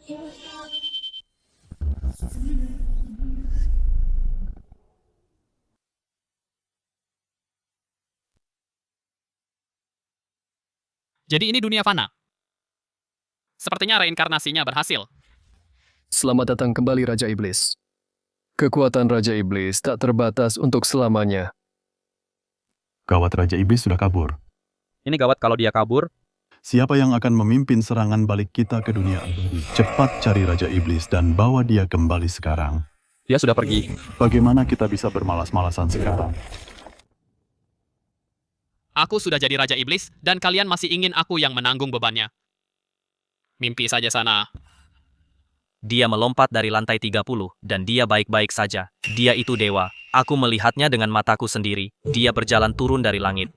Jadi ini dunia fana. Sepertinya reinkarnasinya berhasil. Selamat datang kembali Raja Iblis. Kekuatan Raja Iblis tak terbatas untuk selamanya. Gawat, Raja Iblis sudah kabur. Ini gawat kalau dia kabur. Siapa yang akan memimpin serangan balik kita ke dunia abadi? Cepat cari Raja Iblis dan bawa dia kembali sekarang. Dia sudah pergi. Bagaimana kita bisa bermalas-malasan sekarang? Aku sudah jadi Raja Iblis, dan kalian masih ingin aku yang menanggung bebannya. Mimpi saja sana. Dia melompat dari lantai 30, dan dia baik-baik saja. Dia itu dewa. Aku melihatnya dengan mataku sendiri. Dia berjalan turun dari langit.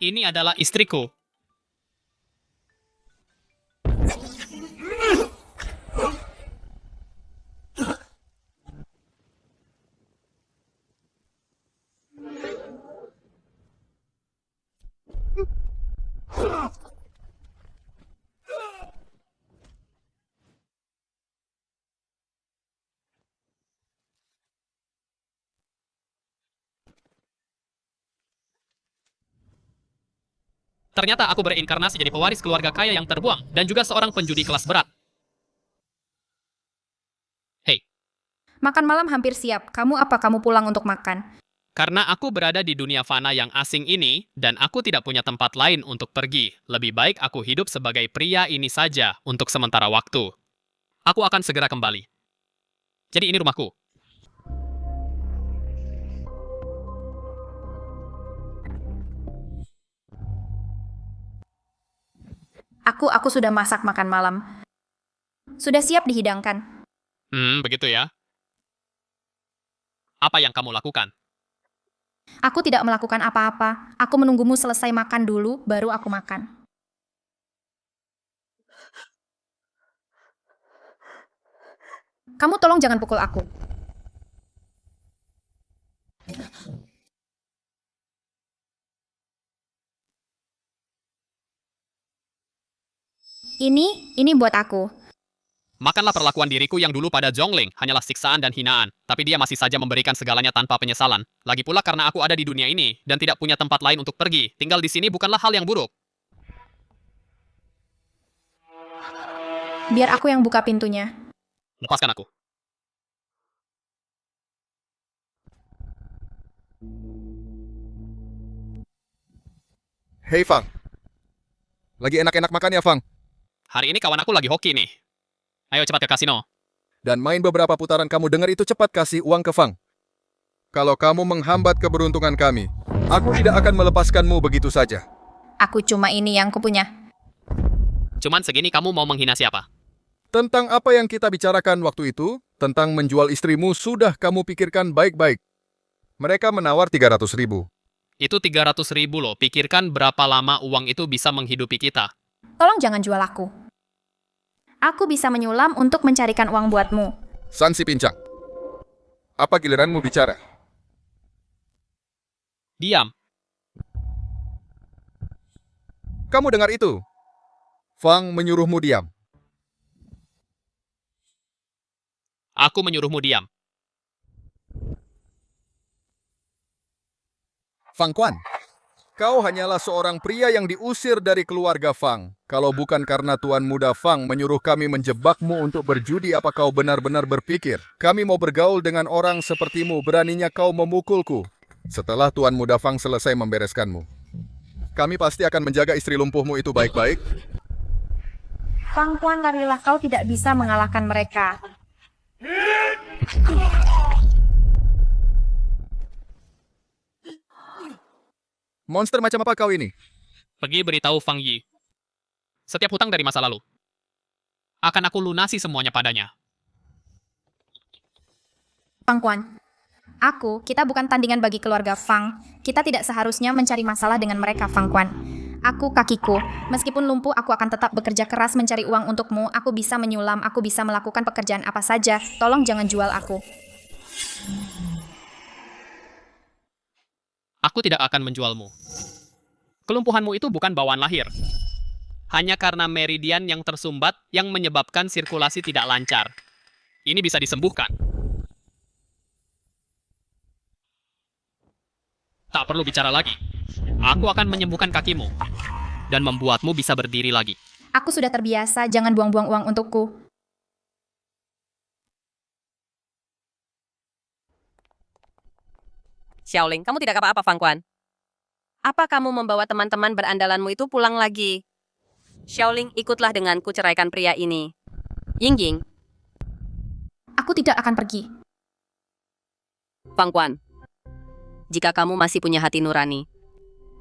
Ini adalah istriku. Ternyata aku bereinkarnasi jadi pewaris keluarga kaya yang terbuang, dan juga seorang penjudi kelas berat. Hei, Makan malam hampir siap. Kamu pulang untuk makan? karena aku berada di dunia fana yang asing ini, dan aku tidak punya tempat lain untuk pergi, lebih baik aku hidup sebagai pria ini saja untuk sementara waktu. Aku akan segera kembali. Jadi ini rumahku. Aku sudah masak makan malam. Sudah siap dihidangkan. Begitu ya. Apa yang kamu lakukan? Aku tidak melakukan apa-apa. Aku menunggumu selesai makan dulu, baru aku makan. Kamu tolong jangan pukul aku. Ini buat aku. Makanlah perlakuan diriku yang dulu pada Zhongling hanyalah siksaan dan hinaan, tapi dia masih saja memberikan segalanya tanpa penyesalan. Lagi pula karena aku ada di dunia ini dan tidak punya tempat lain untuk pergi, tinggal di sini bukanlah hal yang buruk. Biar aku yang buka pintunya. Lepaskan aku. Hei, Fang. Lagi enak-enak makan ya, Fang? Hari ini kawan aku lagi hoki nih. Ayo cepat ke kasino. Dan main beberapa putaran kamu dengar itu, cepat kasih uang ke Fang. Kalau kamu menghambat keberuntungan kami, aku tidak akan melepaskanmu begitu saja. Aku cuma ini yang kupunya. Cuman segini kamu mau menghina siapa? Tentang apa yang kita bicarakan waktu itu, tentang menjual istrimu, sudah kamu pikirkan baik-baik. Mereka menawar 300.000. Itu 300.000 loh, pikirkan berapa lama uang itu bisa menghidupi kita. Tolong jangan jual aku. Aku bisa menyulam untuk mencarikan uang buatmu. San si pincang. Apa giliranmu bicara? Diam. Kamu dengar itu? Fang menyuruhmu diam. Aku menyuruhmu diam. Fang Quan, kau hanyalah seorang pria yang diusir dari keluarga Fang. Kalau bukan karena Tuan Muda Fang menyuruh kami menjebakmu untuk berjudi, apa kau benar-benar berpikir kami mau bergaul dengan orang sepertimu? Beraninya kau memukulku. Setelah Tuan Muda Fang selesai membereskanmu, kami pasti akan menjaga istri lumpuhmu itu baik-baik. Fang Quan, karilah kau tidak bisa mengalahkan mereka. Monster macam apa kau ini? Pergi beritahu Fang Yi. Setiap hutang dari masa lalu akan aku lunasi semuanya padanya. Fang Quan, kita bukan tandingan bagi keluarga Fang. Kita tidak seharusnya mencari masalah dengan mereka, Fang Quan. Aku kakiku. Meskipun lumpuh, aku akan tetap bekerja keras mencari uang untukmu. Aku bisa menyulam, aku bisa melakukan pekerjaan apa saja. Tolong jangan jual aku. Aku tidak akan menjualmu. Kelumpuhanmu itu bukan bawaan lahir. Hanya karena meridian yang tersumbat yang menyebabkan sirkulasi tidak lancar. Ini bisa disembuhkan. Tak perlu bicara lagi. Aku akan menyembuhkan kakimu dan membuatmu bisa berdiri lagi. Aku sudah terbiasa, jangan buang-buang uang untukku. Xiaoling, kamu tidak apa-apa, Fang Quan. Apa kamu membawa teman-teman berandalanmu itu pulang lagi? Xiaoling, ikutlah denganku ceraikan pria ini. Yingying, Aku tidak akan pergi. Fang Quan. Jika kamu masih punya hati nurani,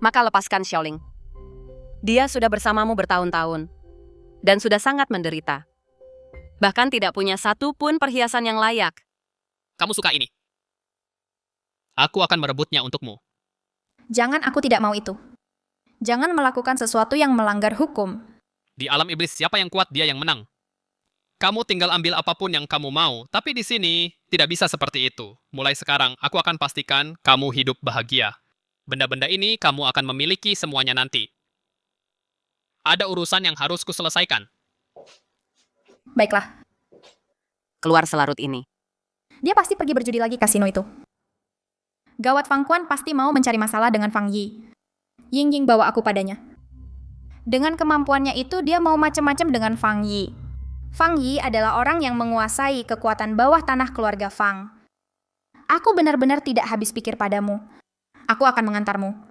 maka lepaskan Xiaoling. Dia sudah bersamamu bertahun-tahun dan sudah sangat menderita. Bahkan tidak punya satu pun perhiasan yang layak. Kamu suka ini? Aku akan merebutnya untukmu. Jangan, aku tidak mau itu. Jangan melakukan sesuatu yang melanggar hukum. Di alam iblis, siapa yang kuat, dia yang menang. Kamu tinggal ambil apapun yang kamu mau, tapi di sini tidak bisa seperti itu. Mulai sekarang, aku akan pastikan kamu hidup bahagia. Benda-benda ini kamu akan memiliki semuanya nanti. Ada urusan yang harus kuselesaikan. Baiklah, Keluar selarut ini. dia pasti pergi berjudi lagi kasino itu. Gawat, Fang Quan pasti mau mencari masalah dengan Fang Yi. Yingying bawa aku padanya. Dengan kemampuannya itu, dia mau macam-macam dengan Fang Yi. Fang Yi adalah orang yang menguasai kekuatan bawah tanah keluarga Fang. Aku benar-benar tidak habis pikir padamu. Aku akan mengantarmu.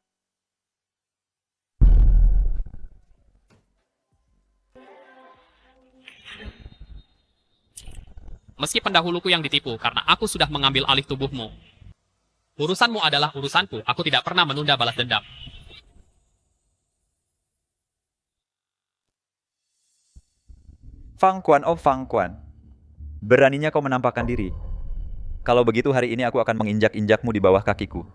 Meski pendahuluku yang ditipu, karena aku sudah mengambil alih tubuhmu. Urusanmu adalah urusanku, aku tidak pernah menunda balas dendam. Fang Quan, oh Fang Quan. Beraninya kau menampakkan diri. Kalau begitu hari ini aku akan menginjak-injakmu di bawah kakiku.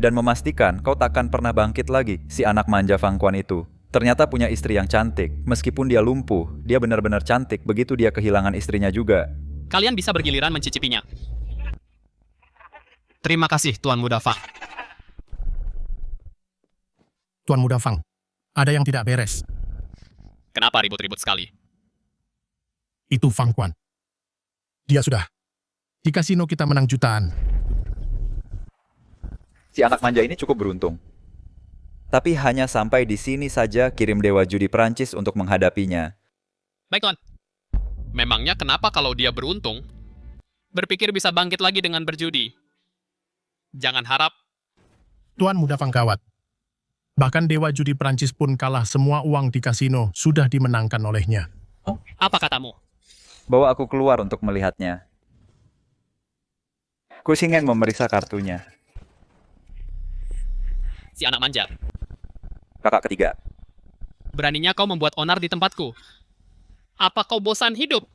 Dan memastikan kau takkan pernah bangkit lagi, si anak manja Fang Quan itu. Ternyata punya istri yang cantik. Meskipun dia lumpuh, dia benar-benar cantik begitu dia kehilangan istrinya juga. Kalian bisa bergiliran mencicipinya. Terima kasih, Tuan Muda Fang. Tuan Muda Fang, ada yang tidak beres. Kenapa ribut-ribut sekali? Itu Fang Quan. Dia sudah. Di kasino kita menang jutaan. Si anak manja ini cukup beruntung. Tapi hanya sampai di sini saja kirim dewa judi Prancis untuk menghadapinya. Baik, Tuan. Memangnya kenapa kalau dia beruntung, berpikir bisa bangkit lagi dengan berjudi? Jangan harap. Tuan Muda Fang gawat. Bahkan dewa judi Prancis pun kalah, semua uang di kasino sudah dimenangkan olehnya. Apa katamu? Bawa aku keluar untuk melihatnya. Kusingin memeriksa kartunya. Si anak manja. Kakak ketiga. Beraninya kau membuat onar di tempatku. Apa kau bosan hidup?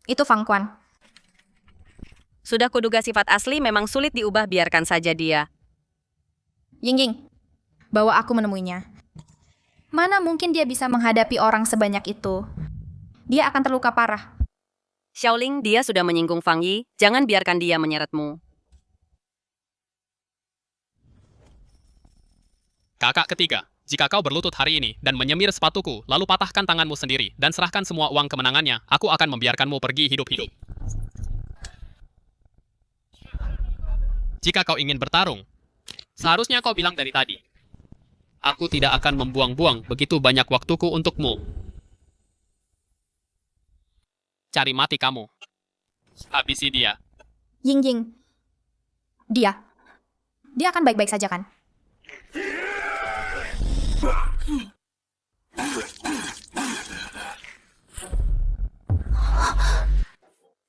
Itu Fang Quan. Sudah kuduga sifat asli memang sulit diubah, biarkan saja dia. Yingying, bawa aku menemuinya. Mana mungkin dia bisa menghadapi orang sebanyak itu? Dia akan terluka parah. Xiaoling, dia sudah menyinggung Fang Yi, jangan biarkan dia menyeretmu. Kakak ketiga, jika kau berlutut hari ini dan menyemir sepatuku, lalu patahkan tanganmu sendiri dan serahkan semua uang kemenangannya, aku akan membiarkanmu pergi hidup-hidup. Jika kau ingin bertarung, seharusnya kau bilang dari tadi. Aku tidak akan membuang-buang begitu banyak waktuku untukmu. Cari mati kamu. Habisi dia. Yingying, dia akan baik-baik saja kan?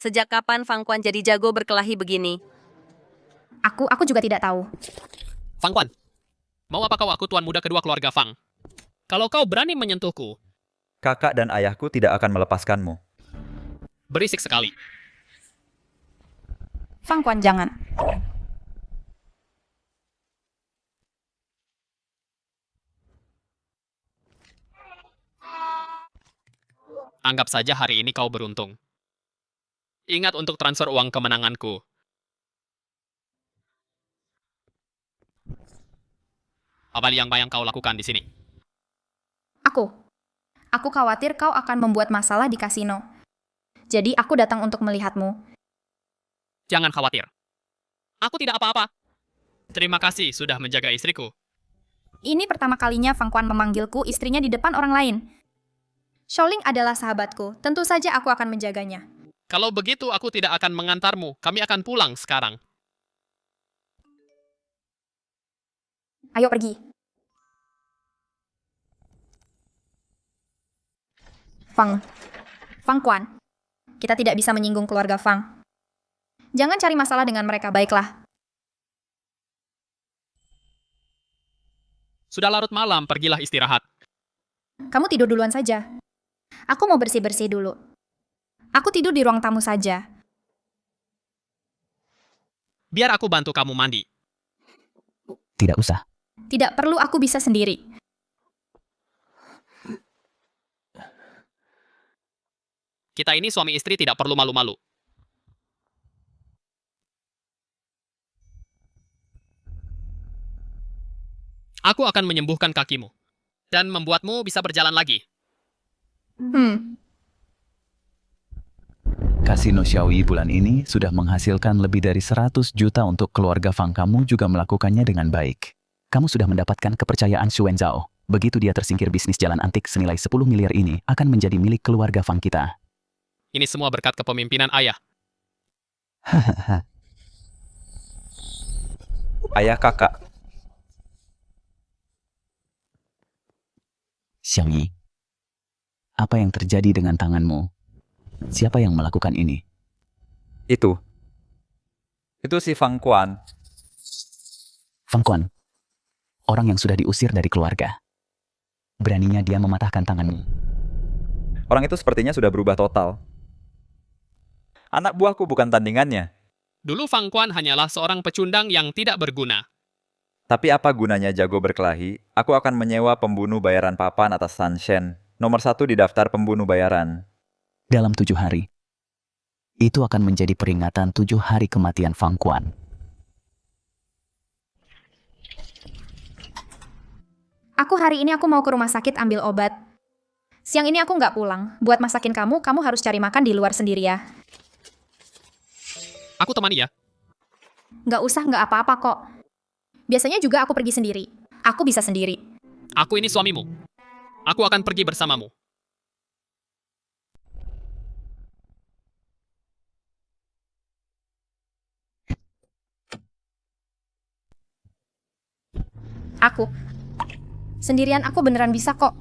Sejak kapan Fang Quan jadi jago berkelahi begini? Aku juga tidak tahu. Fang Quan, mau apa kau aku tuan muda kedua keluarga Fang? Kalau kau berani menyentuhku, Kakak dan ayahku tidak akan melepaskanmu. berisik sekali. Fang Quan, jangan. Anggap saja hari ini kau beruntung. Ingat untuk transfer uang kemenanganku. Apa yang kau lakukan di sini? Aku khawatir kau akan membuat masalah di kasino. Jadi aku datang untuk melihatmu. Jangan khawatir. Aku tidak apa-apa. Terima kasih sudah menjaga istriku. Ini pertama kalinya Fang Quan memanggilku istrinya di depan orang lain. Xiaoling adalah sahabatku, tentu saja aku akan menjaganya. Kalau begitu, aku tidak akan mengantarmu. Kami akan pulang sekarang. Ayo pergi. Fang Quan, kita tidak bisa menyinggung keluarga Fang. Jangan cari masalah dengan mereka, baiklah. Sudah larut malam, pergilah istirahat. Kamu tidur duluan saja. Aku mau bersih-bersih dulu. Aku tidur di ruang tamu saja. Biar aku bantu kamu mandi. Tidak usah. Tidak perlu, aku bisa sendiri. Kita ini suami istri tidak perlu malu-malu. Aku akan menyembuhkan kakimu. Dan membuatmu bisa berjalan lagi. Kasino Xiaoyi bulan ini sudah menghasilkan lebih dari 100 juta untuk keluarga Fang. Kamu juga melakukannya dengan baik. Kamu sudah mendapatkan kepercayaan Xu Wenzhao. Begitu dia tersingkir, bisnis jalan antik senilai 10 miliar ini akan menjadi milik keluarga Fang kita. Ini semua berkat kepemimpinan ayah. Ayah kakak. Xiaoyi, apa yang terjadi dengan tanganmu? Siapa yang melakukan ini? Itu si Fang Quan. Fang Quan, orang yang sudah diusir dari keluarga. Beraninya dia mematahkan tanganmu. Orang itu sepertinya sudah berubah total. Anak buahku bukan tandingannya. Dulu Fang Quan hanyalah seorang pecundang yang tidak berguna. Tapi apa gunanya jago berkelahi? Aku akan menyewa pembunuh bayaran papan atas San Shen, nomor 1 di daftar pembunuh bayaran. Dalam 7 hari. Itu akan menjadi peringatan 7 hari kematian Fang Quan. Hari ini aku mau ke rumah sakit ambil obat. Siang ini aku nggak pulang. Buat masakin kamu harus cari makan di luar sendiri ya. Aku temani ya. Nggak usah, nggak apa-apa kok. Biasanya juga aku pergi sendiri. Aku bisa sendiri. Aku ini suamimu. Aku akan pergi bersamamu. Sendirian aku beneran bisa kok.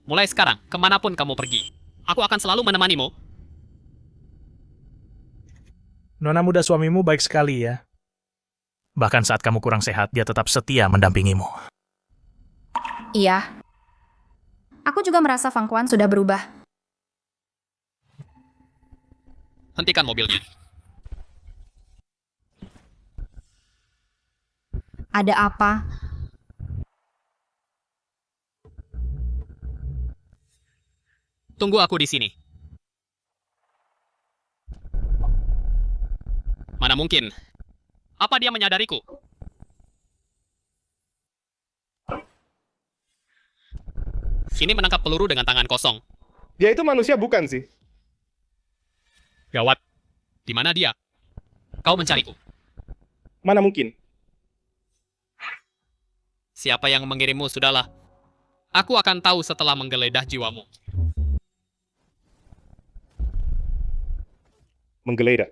Mulai sekarang, kemanapun kamu pergi, aku akan selalu menemanimu. Nona muda suamimu baik sekali ya. Bahkan saat kamu kurang sehat, dia tetap setia mendampingimu. Iya. Aku juga merasa Fang Quan sudah berubah. Hentikan mobilnya. Ada apa? Tunggu aku di sini. Mana mungkin? Apa dia menyadariku? Ini menangkap peluru dengan tangan kosong. Dia itu manusia bukan sih? Gawat. Di mana dia? Kau mencariku. Mana mungkin? Siapa yang mengirimmu, sudahlah. Aku akan tahu setelah menggeledah jiwamu. Menggeledah?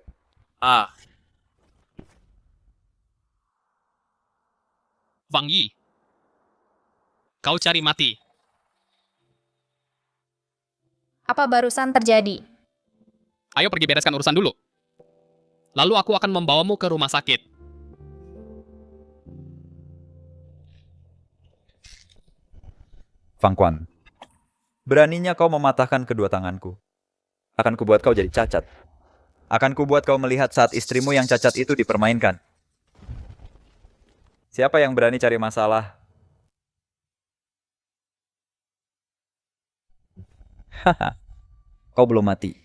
Wang Yi. Kau cari mati. Apa barusan terjadi? Ayo pergi bereskan urusan dulu. Lalu aku akan membawamu ke rumah sakit. Fang Quan, beraninya kau mematahkan kedua tanganku. Akan kubuat kau jadi cacat. Akan kubuat kau melihat saat istrimu yang cacat itu dipermainkan. Siapa yang berani cari masalah? Haha, kau belum mati.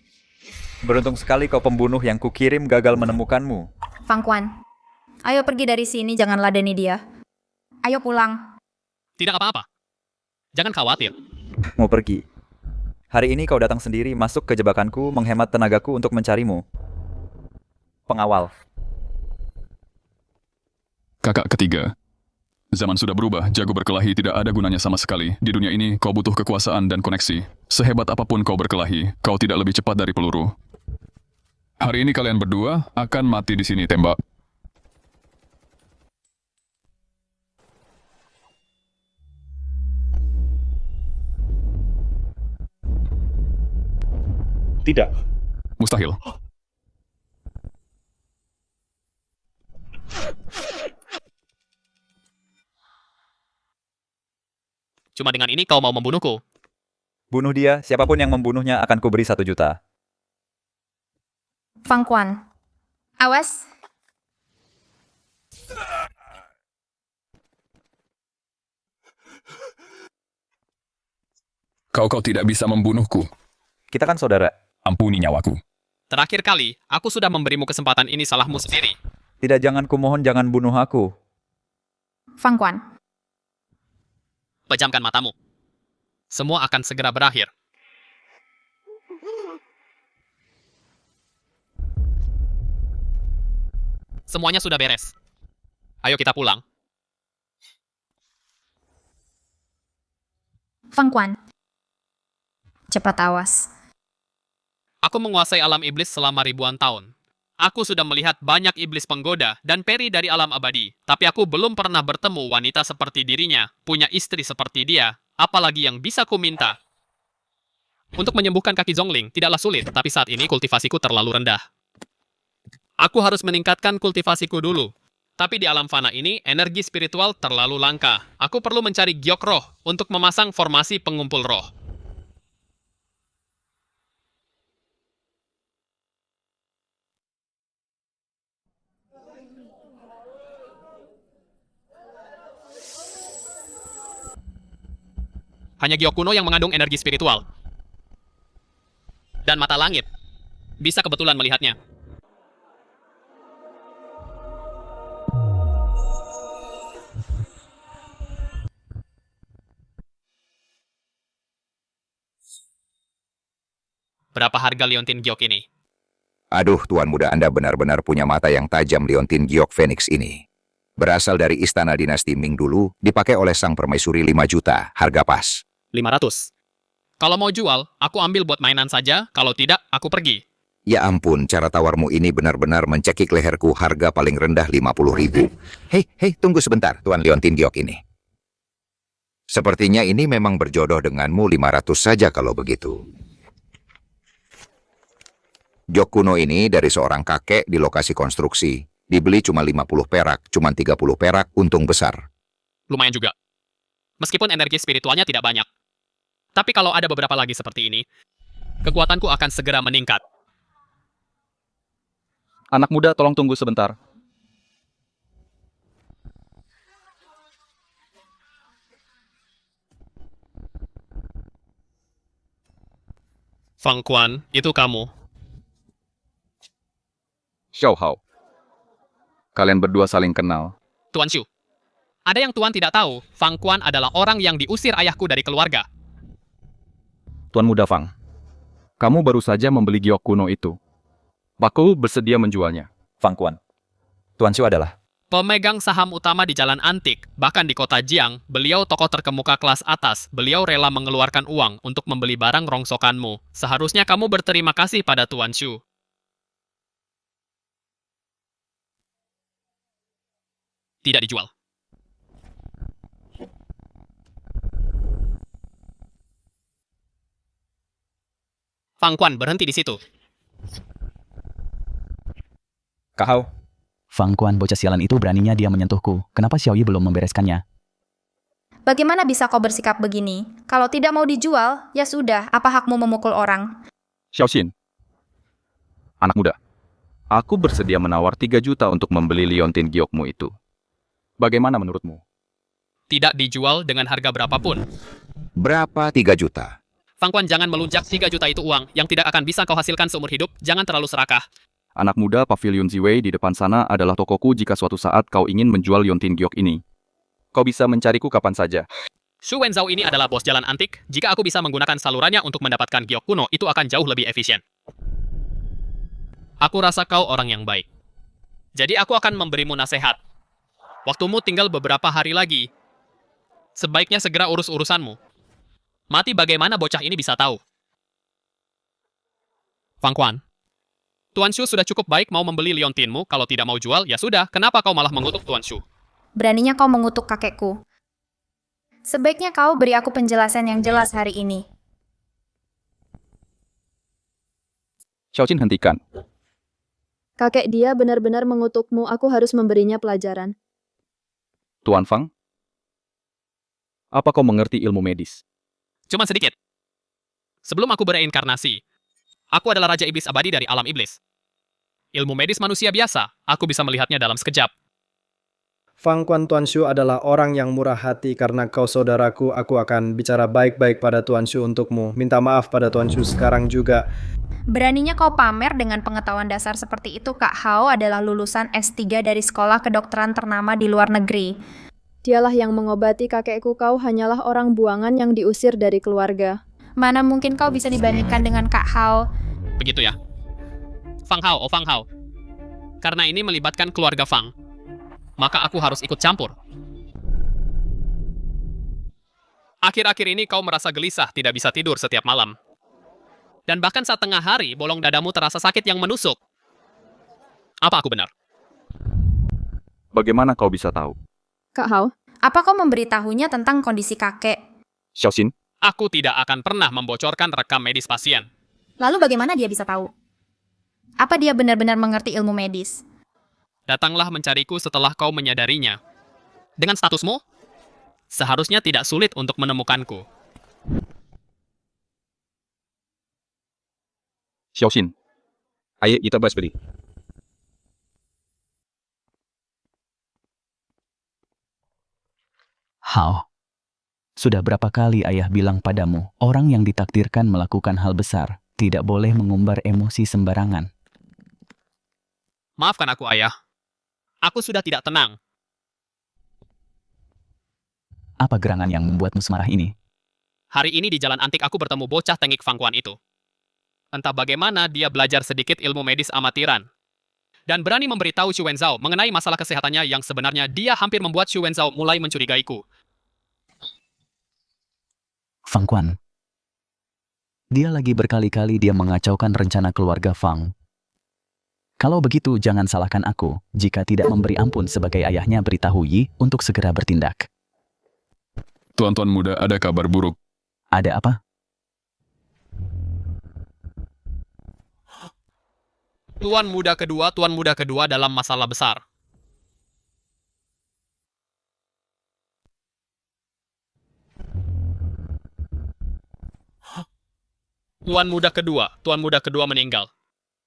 Beruntung sekali kau pembunuh yang kukirim gagal menemukanmu. Fang Quan, ayo pergi dari sini, jangan ladeni dia. Ayo pulang. Tidak apa-apa. Jangan khawatir. Mau pergi. Hari ini kau datang sendiri masuk ke jebakanku menghemat tenagaku untuk mencarimu. Pengawal. Kakak ketiga. Zaman sudah berubah, jago berkelahi tidak ada gunanya sama sekali. Di dunia ini, kau butuh kekuasaan dan koneksi. Sehebat apapun kau berkelahi, kau tidak lebih cepat dari peluru. Hari ini kalian berdua akan mati di sini, tembak. Tidak. Mustahil. Cuma dengan ini kau mau membunuhku. Bunuh dia, siapapun yang membunuhnya akan kuberi 1 juta. Fang Quan. Awas. Kau tidak bisa membunuhku. Kita kan saudara. Ampuni nyawaku. Terakhir kali, aku sudah memberimu kesempatan ini salahmu sendiri. Tidak, jangan kumohon, jangan bunuh aku. Fang Quan. Pejamkan matamu. Semua akan segera berakhir. Semuanya sudah beres. Ayo kita pulang. Fang Quan. Cepat awas. Aku menguasai alam iblis selama ribuan tahun. Aku sudah melihat banyak iblis penggoda dan peri dari alam abadi, tapi aku belum pernah bertemu wanita seperti dirinya, punya istri seperti dia, apalagi yang bisa ku minta. Untuk menyembuhkan kaki Zhongling tidaklah sulit, tapi saat ini kultivasiku terlalu rendah. Aku harus meningkatkan kultivasiku dulu. Tapi di alam fana ini, energi spiritual terlalu langka. Aku perlu mencari giok roh untuk memasang formasi pengumpul roh. Hanya giok kuno yang mengandung energi spiritual. Dan mata langit. Bisa kebetulan melihatnya. Berapa harga liontin giok ini? Aduh, Tuan Muda, Anda benar-benar punya mata yang tajam. Liontin giok Phoenix ini berasal dari istana dinasti Ming dulu, dipakai oleh sang permaisuri 5 juta, harga pas. 500. Kalau mau jual, aku ambil buat mainan saja, kalau tidak, aku pergi. Ya ampun, cara tawarmu ini benar-benar mencekik leherku. Harga paling rendah 50.000. Hei, tunggu sebentar, Tuan Liontin giok ini. Sepertinya ini memang berjodoh denganmu. 500 saja kalau begitu. Giok kuno ini dari seorang kakek di lokasi konstruksi. Dibeli cuma 50 perak, cuma 30 perak, untung besar. Lumayan juga. Meskipun energi spiritualnya tidak banyak. Tapi kalau ada beberapa lagi seperti ini, kekuatanku akan segera meningkat. Anak muda, tolong tunggu sebentar. Fang Quan, itu kamu. Xiao Hao. Kalian berdua saling kenal. Tuan Xu. Ada yang Tuan tidak tahu, Fang Quan adalah orang yang diusir ayahku dari keluarga. Tuan Muda Fang, kamu baru saja membeli giok kuno itu. Aku bersedia menjualnya. Fang Quan. Tuan Xu adalah pemegang saham utama di Jalan Antik, bahkan di kota Jiang, beliau tokoh terkemuka kelas atas. Beliau rela mengeluarkan uang untuk membeli barang rongsokanmu. Seharusnya kamu berterima kasih pada Tuan Xu. Tidak dijual. Fang Quan berhenti di situ. Kahau. Fang Quan, bocah sialan itu, beraninya dia menyentuhku. Kenapa Xiao Yi belum membereskannya? Bagaimana bisa kau bersikap begini? Kalau tidak mau dijual, ya sudah, apa hakmu memukul orang? Xiao Xin. Anak muda, aku bersedia menawar 3 juta untuk membeli liontin giokmu itu. Bagaimana menurutmu? Tidak dijual dengan harga berapapun. Berapa 3 juta? Fang Quan, jangan melunjak. 3 juta itu uang yang tidak akan bisa kau hasilkan seumur hidup. Jangan terlalu serakah. Anak muda, Pavilion Ziwei di depan sana adalah tokoku jika suatu saat kau ingin menjual liontin giok ini. Kau bisa mencariku kapan saja. Shu Wenzhou ini adalah bos jalan antik. Jika aku bisa menggunakan salurannya untuk mendapatkan giok kuno, itu akan jauh lebih efisien. Aku rasa kau orang yang baik. Jadi aku akan memberimu nasihat. Waktumu tinggal beberapa hari lagi. Sebaiknya segera urus urusanmu. Mati bagaimana bocah ini bisa tahu? Fang Quan, Tuan Shu sudah cukup baik mau membeli liontinmu. Kalau tidak mau jual, ya sudah. Kenapa kau malah mengutuk Tuan Shu? Beraninya kau mengutuk kakekku. Sebaiknya kau beri aku penjelasan yang jelas hari ini. Xiaoqin, hentikan. Kakek dia benar-benar mengutukmu, aku harus memberinya pelajaran. Tuan Fang, apa kau mengerti ilmu medis? Cuma sedikit. Sebelum aku bereinkarnasi, aku adalah Raja Iblis abadi dari alam iblis. Ilmu medis manusia biasa, aku bisa melihatnya dalam sekejap. Fang Quan, Tuan Shu adalah orang yang murah hati. Karena kau saudaraku, aku akan bicara baik-baik pada Tuan Shu untukmu. Minta maaf pada Tuan Shu sekarang juga. Beraninya kau pamer dengan pengetahuan dasar seperti itu. Kak Hao adalah lulusan S3 dari sekolah kedokteran ternama di luar negeri. Dialah yang mengobati kakekku, kau hanyalah orang buangan yang diusir dari keluarga. Mana mungkin kau bisa dibandingkan dengan Kak Hao? Begitu ya. Fang Hao, oh Fang Hao. Karena ini melibatkan keluarga Fang, maka aku harus ikut campur. Akhir-akhir ini kau merasa gelisah, tidak bisa tidur setiap malam. Dan bahkan saat tengah hari, bolong dadamu terasa sakit yang menusuk. Apa aku benar? Bagaimana kau bisa tahu? Kak Hao, apa kau memberitahunya tentang kondisi kakek? Xiaoxin, aku tidak akan pernah membocorkan rekam medis pasien. Lalu bagaimana dia bisa tahu? Apa dia benar-benar mengerti ilmu medis? Datanglah mencariku setelah kau menyadarinya. Dengan statusmu, seharusnya tidak sulit untuk menemukanku. Xiaoxin, ayo kita bahas beli. Hao, sudah berapa kali ayah bilang padamu, orang yang ditakdirkan melakukan hal besar, tidak boleh mengumbar emosi sembarangan. Maafkan aku, ayah. Aku sudah tidak tenang. Apa gerangan yang membuatmu semarah ini? Hari ini di jalan antik aku bertemu bocah tengik Fang Quan itu. Entah bagaimana dia belajar sedikit ilmu medis amatiran. Dan berani memberitahu Shu Wenzhou mengenai masalah kesehatannya yang sebenarnya dia hampir membuat Shu Wenzhou mulai mencurigaiku. Fang Quan. Dia lagi berkali-kali dia mengacaukan rencana keluarga Fang. Kalau begitu, jangan salahkan aku. Jika tidak memberi ampun sebagai ayahnya, beritahu Yi untuk segera bertindak. Tuan-tuan muda, ada kabar buruk. Ada apa? Tuan muda kedua dalam masalah besar. Tuan muda kedua meninggal.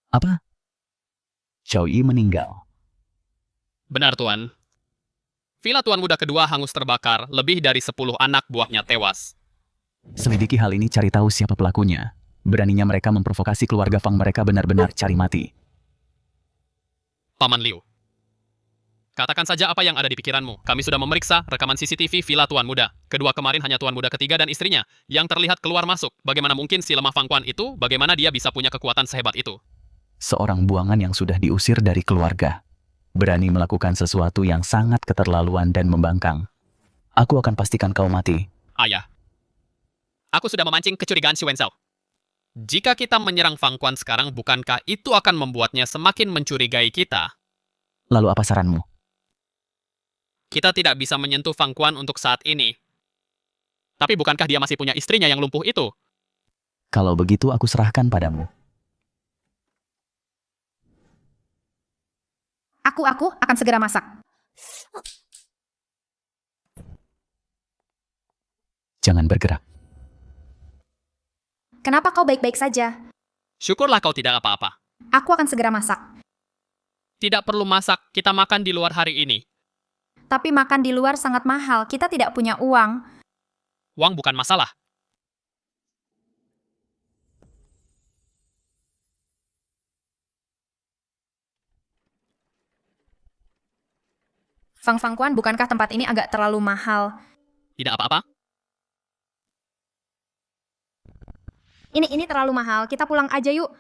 Apa? Xiao Yi meninggal. Benar, Tuan. Villa Tuan muda kedua hangus terbakar, lebih dari 10 anak buahnya tewas. Selidiki hal ini, cari tahu siapa pelakunya. Beraninya mereka memprovokasi keluarga Fang, mereka benar-benar cari mati. Paman Liu, katakan saja apa yang ada di pikiranmu. Kami sudah memeriksa rekaman CCTV Villa Tuan Muda. Kedua kemarin hanya Tuan Muda ketiga dan istrinya yang terlihat keluar masuk. Bagaimana mungkin si lemah Fang Quan itu, bagaimana dia bisa punya kekuatan sehebat itu? Seorang buangan yang sudah diusir dari keluarga. Berani melakukan sesuatu yang sangat keterlaluan dan membangkang. Aku akan pastikan kau mati. Ayah, aku sudah memancing kecurigaan Shu Wenzhou. Jika kita menyerang Fang Quan sekarang, bukankah itu akan membuatnya semakin mencurigai kita? Lalu apa saranmu? Kita tidak bisa menyentuh Fang Quan untuk saat ini. Tapi bukankah dia masih punya istrinya yang lumpuh itu? Kalau begitu aku serahkan padamu. Aku akan segera masak. Jangan bergerak. Kenapa kau baik-baik saja? Syukurlah kau tidak apa-apa. Aku akan segera masak. Tidak perlu masak, kita makan di luar hari ini. Tapi makan di luar sangat mahal, kita tidak punya uang. Uang bukan masalah. Fang Quan, bukankah tempat ini agak terlalu mahal? Tidak apa-apa. Ini terlalu mahal, kita pulang aja yuk.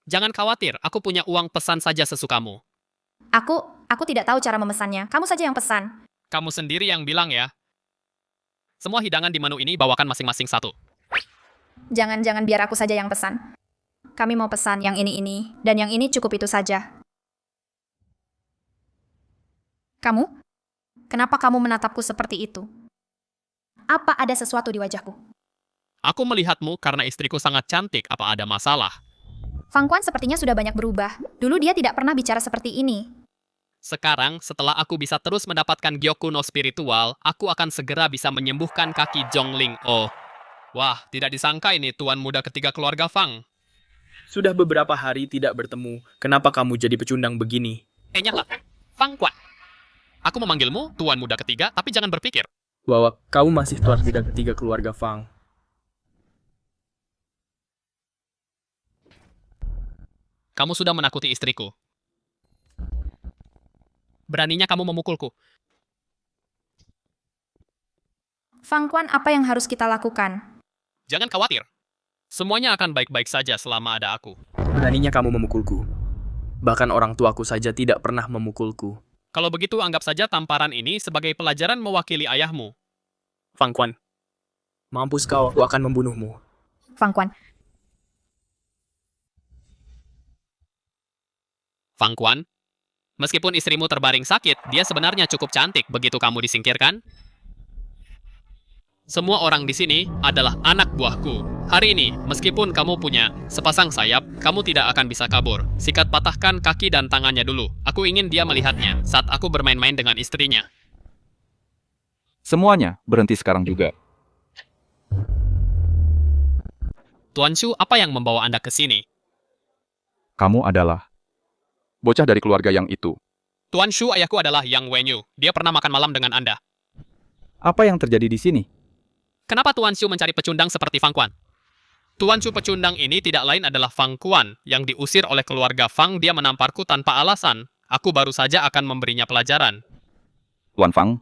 Jangan khawatir, aku punya uang, pesan saja sesukamu. Aku tidak tahu cara memesannya, kamu saja yang pesan. Kamu sendiri yang bilang ya. Semua hidangan di menu ini bawakan masing-masing satu. Jangan biar aku saja yang pesan. Kami mau pesan yang ini, dan yang ini cukup itu saja. Kamu? Kenapa kamu menatapku seperti itu? Apa ada sesuatu di wajahku? Aku melihatmu karena istriku sangat cantik, apa ada masalah? Fang Quan sepertinya sudah banyak berubah. Dulu dia tidak pernah bicara seperti ini. Sekarang, setelah aku bisa terus mendapatkan Gyoku no spiritual, aku akan segera bisa menyembuhkan kaki Zhongling Oh. Wah, tidak disangka ini tuan muda ketiga keluarga Fang. Sudah beberapa hari tidak bertemu, kenapa kamu jadi pecundang begini? Nyala, Fang Quan. Aku memanggilmu tuan muda ketiga, tapi jangan berpikir Bahwa kamu masih tuan muda ketiga keluarga Fang. kamu sudah menakuti istriku. Beraninya kamu memukulku. Fang Quan, apa yang harus kita lakukan? Jangan khawatir. Semuanya akan baik-baik saja selama ada aku. Beraninya kamu memukulku. Bahkan orang tuaku saja tidak pernah memukulku. Kalau begitu, anggap saja tamparan ini sebagai pelajaran mewakili ayahmu. Fang Quan, mampus kau, aku akan membunuhmu. Fang Quan. Fang Quan, meskipun istrimu terbaring sakit, dia sebenarnya cukup cantik begitu kamu disingkirkan. Semua orang di sini adalah anak buahku. Hari ini, meskipun kamu punya sepasang sayap, kamu tidak akan bisa kabur. Sikat patahkan kaki dan tangannya dulu. Aku ingin dia melihatnya saat aku bermain-main dengan istrinya. Semuanya berhenti sekarang juga. Tuan Shu, apa yang membawa Anda ke sini? Kamu adalah bocah dari keluarga yang itu. Tuan Shu, ayahku adalah Yang Wenyu. Dia pernah makan malam dengan Anda. Apa yang terjadi di sini? Kenapa Tuan Shu mencari pecundang seperti Fang Quan? Tuan Shu, pecundang ini tidak lain adalah Fang Quan yang diusir oleh keluarga Fang. Dia menamparku tanpa alasan. Aku baru saja akan memberinya pelajaran. Tuan Fang?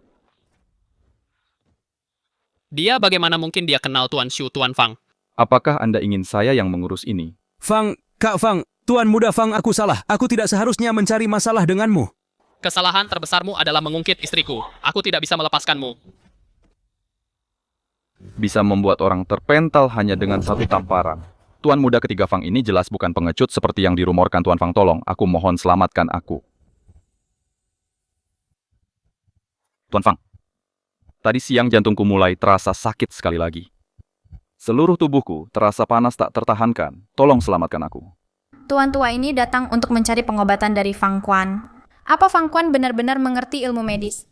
Dia bagaimana mungkin dia kenal Tuan Shu, Tuan Fang? Apakah Anda ingin saya yang mengurus ini? Fang, Kak Fang, Tuan muda Fang, aku salah. Aku tidak seharusnya mencari masalah denganmu. Kesalahan terbesarmu adalah mengungkit istriku. Aku tidak bisa melepaskanmu. Bisa membuat orang terpental hanya dengan satu tamparan. Tuan muda ketiga Fang ini jelas bukan pengecut seperti yang dirumorkan Tuan Fang. Tolong, aku mohon selamatkan aku. Tuan Fang, tadi siang jantungku mulai terasa sakit sekali lagi. Seluruh tubuhku terasa panas tak tertahankan. Tolong selamatkan aku. Tuan tua ini datang untuk mencari pengobatan dari Fang Quan. Apa Fang Quan benar-benar mengerti ilmu medis?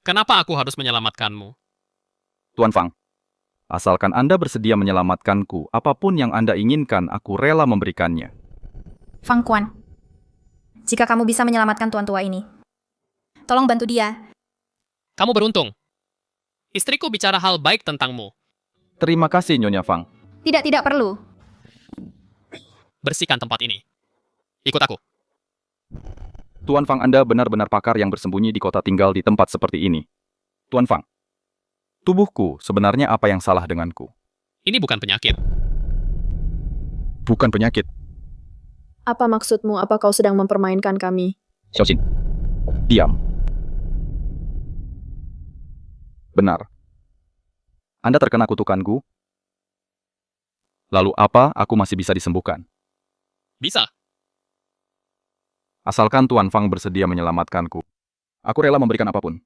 Kenapa aku harus menyelamatkanmu? Tuan Fang, asalkan Anda bersedia menyelamatkanku, apapun yang Anda inginkan, aku rela memberikannya. Fang Quan, jika kamu bisa menyelamatkan tuan tua ini, tolong bantu dia. Kamu beruntung. Istriku bicara hal baik tentangmu. Terima kasih, Nyonya Fang. Tidak perlu. Bersihkan tempat ini. Ikut aku. Tuan Fang, Anda benar-benar pakar yang bersembunyi di kota tinggal di tempat seperti ini. Tuan Fang, tubuhku sebenarnya apa yang salah denganku? Ini bukan penyakit. Bukan penyakit. Apa maksudmu? Apa kau sedang mempermainkan kami? Xiaoxin, diam. Benar. Anda terkena kutukanku? Lalu apa aku masih bisa disembuhkan? Bisa. Asalkan Tuan Fang bersedia menyelamatkanku. Aku rela memberikan apapun.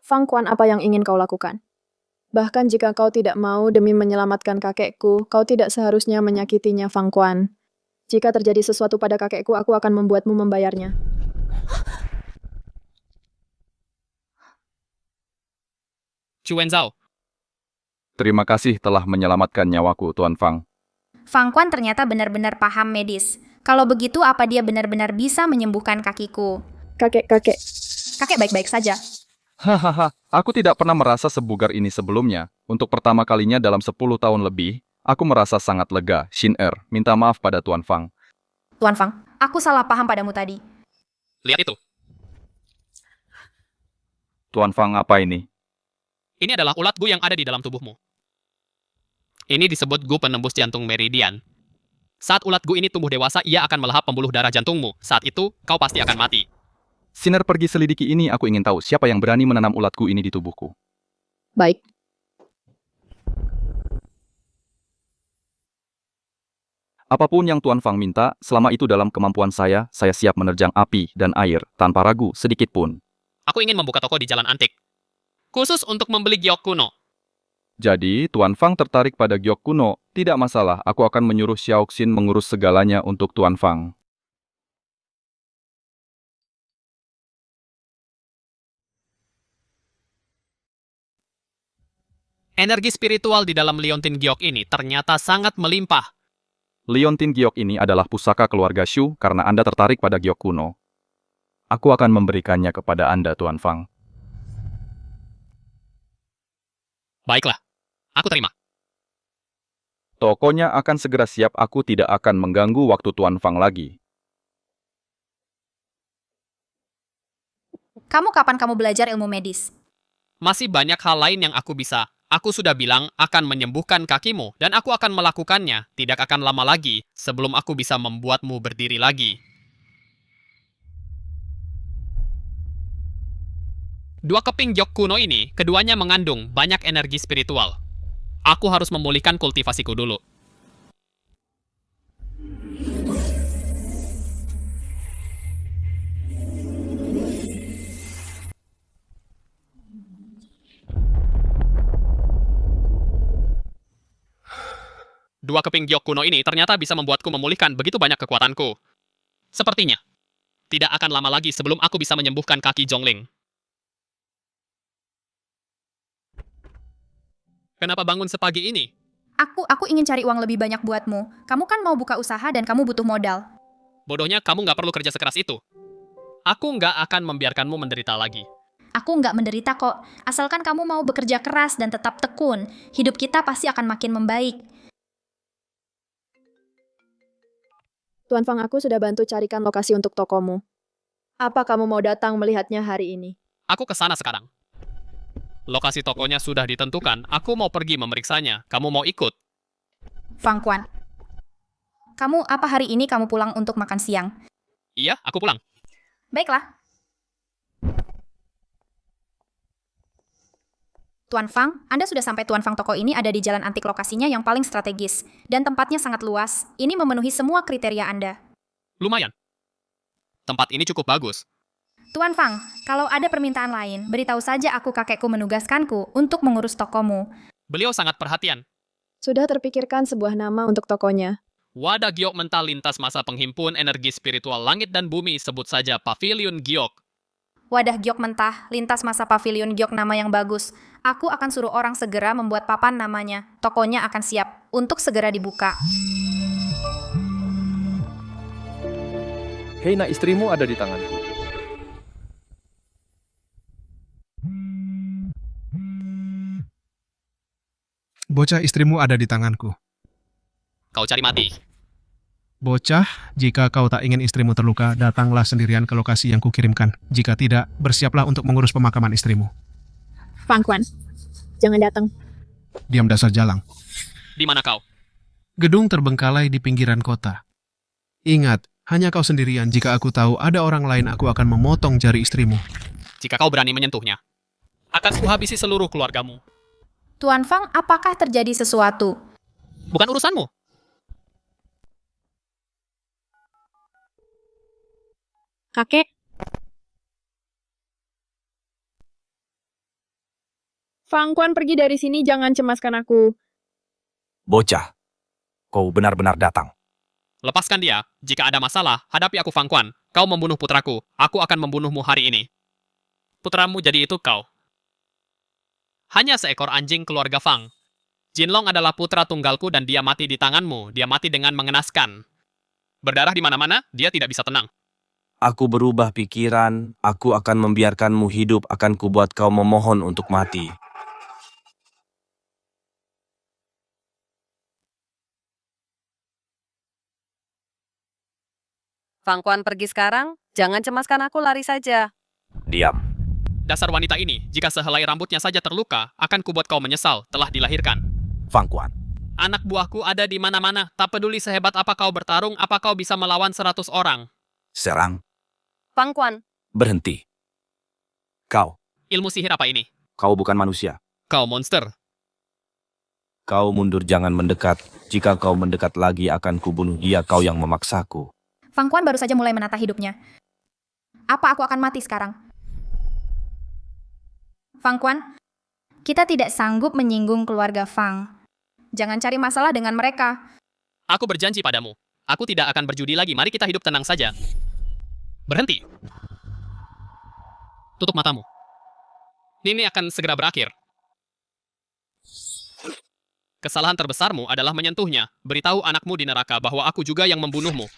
Fang Quan, apa yang ingin kau lakukan? Bahkan jika kau tidak mau demi menyelamatkan kakekku, kau tidak seharusnya menyakitinya, Fang Quan. Jika terjadi sesuatu pada kakekku, aku akan membuatmu membayarnya. Chu Wenzhao. Terima kasih telah menyelamatkan nyawaku, Tuan Fang. Fang Quan ternyata benar-benar paham medis. Kalau begitu, apa dia benar-benar bisa menyembuhkan kakiku? Kakek. Kakek baik-baik saja. Hahaha, aku tidak pernah merasa sebugar ini sebelumnya. Untuk pertama kalinya dalam 10 tahun lebih, aku merasa sangat lega. Shin-er, minta maaf pada Tuan Fang. Tuan Fang, aku salah paham padamu tadi. Lihat itu. Tuan Fang, apa ini? Ini adalah ulat gu yang ada di dalam tubuhmu. Ini disebut gu penembus jantung meridian. Saat ulat gu ini tumbuh dewasa, ia akan melahap pembuluh darah jantungmu. Saat itu, kau pasti akan mati. Shin-er pergi selidiki ini, aku ingin tahu siapa yang berani menanam ulat gu ini di tubuhku. Baik. Apapun yang Tuan Fang minta, selama itu dalam kemampuan saya siap menerjang api dan air, tanpa ragu sedikit pun. Aku ingin membuka toko di Jalan Antik. Khusus untuk membeli giok kuno. Jadi, Tuan Fang tertarik pada giok kuno. Tidak masalah, aku akan menyuruh Xiaoxin mengurus segalanya untuk Tuan Fang. Energi spiritual di dalam liontin giok ini ternyata sangat melimpah. Liontin giok ini adalah pusaka keluarga Shu karena Anda tertarik pada giok kuno. Aku akan memberikannya kepada Anda, Tuan Fang. Baiklah, aku terima. Tokonya akan segera siap, aku tidak akan mengganggu waktu Tuan Fang lagi. Kapan kamu belajar ilmu medis? Masih banyak hal lain yang aku bisa. Aku sudah bilang akan menyembuhkan kakimu, dan aku akan melakukannya. Tidak akan lama lagi sebelum aku bisa membuatmu berdiri lagi. Dua keping giok kuno ini, keduanya mengandung banyak energi spiritual. Aku harus memulihkan kultivasiku dulu. Dua keping giok kuno ini ternyata bisa membuatku memulihkan begitu banyak kekuatanku. Sepertinya, tidak akan lama lagi sebelum aku bisa menyembuhkan kaki Zhongling. Kenapa bangun sepagi ini? Aku ingin cari uang lebih banyak buatmu. Kamu kan mau buka usaha dan kamu butuh modal. Bodohnya kamu nggak perlu kerja sekeras itu. Aku nggak akan membiarkanmu menderita lagi. Aku nggak menderita kok. Asalkan kamu mau bekerja keras dan tetap tekun, hidup kita pasti akan makin membaik. Tuan Fang, aku sudah bantu carikan lokasi untuk tokomu. Apa kamu mau datang melihatnya hari ini? Aku ke sana sekarang. Lokasi tokonya sudah ditentukan. Aku mau pergi memeriksanya. Kamu mau ikut? Fang Quan, apa hari ini kamu pulang untuk makan siang? Iya, aku pulang. Baiklah. Tuan Fang, Anda sudah sampai. Tuan Fang, toko ini ada di Jalan Antik, lokasinya yang paling strategis. Dan tempatnya sangat luas. Ini memenuhi semua kriteria Anda. Lumayan. Tempat ini cukup bagus. Tuan Fang, kalau ada permintaan lain, beritahu saja. Kakekku menugaskanku untuk mengurus tokomu. Beliau sangat perhatian. Sudah terpikirkan sebuah nama untuk tokonya. Wadah giok mental lintas masa penghimpun energi spiritual langit dan bumi, sebut saja Pavilion Giok. Wadah giok mentah, lintas masa Pavilion Giok, nama yang bagus. Aku akan suruh orang segera membuat papan namanya. Tokonya akan siap untuk segera dibuka. Hei, nak, istrimu ada di tanganku. Bocah, istrimu ada di tanganku. Kau cari mati. Bocah, jika kau tak ingin istrimu terluka, datanglah sendirian ke lokasi yang kukirimkan. Jika tidak, bersiaplah untuk mengurus pemakaman istrimu. Fang Quan, jangan datang. Diam, dasar jalang. Di mana kau? Gedung terbengkalai di pinggiran kota. Ingat, hanya kau sendirian. Jika aku tahu ada orang lain, aku akan memotong jari istrimu. Jika kau berani menyentuhnya, akan kuhabisi seluruh keluargamu. Tuan Fang, apakah terjadi sesuatu? Bukan urusanmu. Kakek. Fang Quan, pergi dari sini, jangan cemaskan aku. Bocah, kau benar-benar datang. Lepaskan dia. Jika ada masalah, hadapi aku, Fang Quan. Kau membunuh putraku. Aku akan membunuhmu hari ini. Putramu jadi itu kau. Hanya seekor anjing keluarga Fang. Jinlong adalah putra tunggalku dan dia mati di tanganmu. Dia mati dengan mengenaskan. Berdarah di mana-mana, dia tidak bisa tenang. Aku berubah pikiran, aku akan membiarkanmu hidup, akan kubuat kau memohon untuk mati. Fang Quan pergi sekarang, jangan cemaskan aku, lari saja. Diam. Dasar wanita ini, jika sehelai rambutnya saja terluka, akan kubuat kau menyesal telah dilahirkan. Fang Quan. Anak buahku ada di mana-mana. Tak peduli sehebat apa kau bertarung, apa kau bisa melawan 100 orang. Serang. Fang Quan. Berhenti. Kau. Ilmu sihir apa ini? Kau bukan manusia. Kau monster. Kau mundur, jangan mendekat. Jika kau mendekat lagi akan kubunuh dia, kau yang memaksaku. Fang Quan baru saja mulai menata hidupnya. Apa aku akan mati sekarang? Fang Quan, kita tidak sanggup menyinggung keluarga Fang. Jangan cari masalah dengan mereka. Aku berjanji padamu. Aku tidak akan berjudi lagi. Mari kita hidup tenang saja. Berhenti. Tutup matamu. Ini akan segera berakhir. Kesalahan terbesarmu adalah menyentuhnya. Beritahu anakmu di neraka bahwa aku juga yang membunuhmu.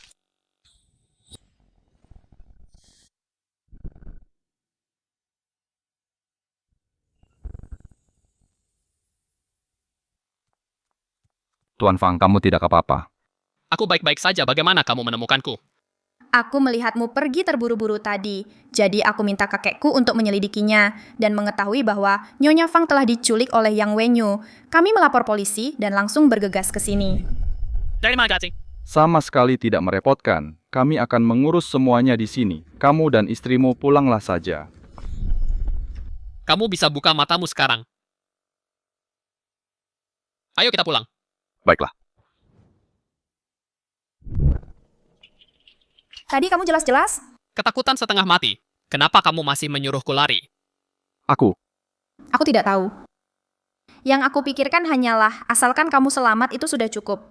Tuan Fang, kamu tidak apa-apa. Aku baik-baik saja. Bagaimana kamu menemukanku? Aku melihatmu pergi terburu-buru tadi, jadi aku minta kakekku untuk menyelidikinya dan mengetahui bahwa Nyonya Fang telah diculik oleh Yang Wenyu. Kami melapor polisi dan langsung bergegas ke sini. Dari mana, cacing? Sama sekali tidak merepotkan. Kami akan mengurus semuanya di sini. Kamu dan istrimu pulanglah saja. Kamu bisa buka matamu sekarang. Ayo kita pulang. Baiklah. Tadi kamu jelas-jelas? Ketakutan setengah mati. Kenapa kamu masih menyuruhku lari? Aku tidak tahu. Yang aku pikirkan hanyalah, asalkan kamu selamat itu sudah cukup.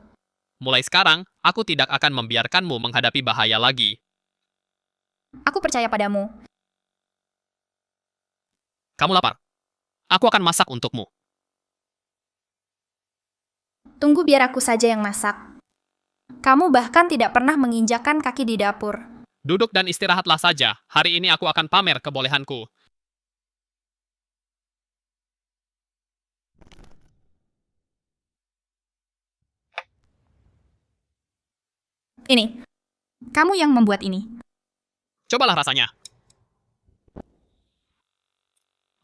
Mulai sekarang, aku tidak akan membiarkanmu menghadapi bahaya lagi. Aku percaya padamu. Kamu lapar? Aku akan masak untukmu. Tunggu biar aku saja yang masak. Kamu bahkan tidak pernah menginjakkan kaki di dapur. Duduk dan istirahatlah saja. Hari ini aku akan pamer kebolehanku. Ini. Kamu yang membuat ini. Cobalah rasanya.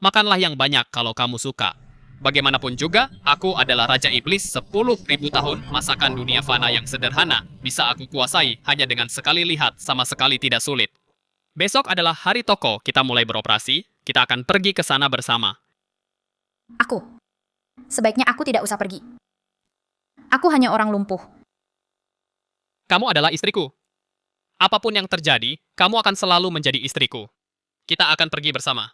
Makanlah yang banyak kalau kamu suka. Bagaimanapun juga, aku adalah Raja Iblis 10.000 tahun. Masakan dunia fana yang sederhana bisa aku kuasai hanya dengan sekali lihat, sama sekali tidak sulit. Besok adalah hari toko, kita mulai beroperasi. Kita akan pergi ke sana bersama. Aku. Sebaiknya aku tidak usah pergi. Aku hanya orang lumpuh. Kamu adalah istriku. Apapun yang terjadi, kamu akan selalu menjadi istriku. Kita akan pergi bersama.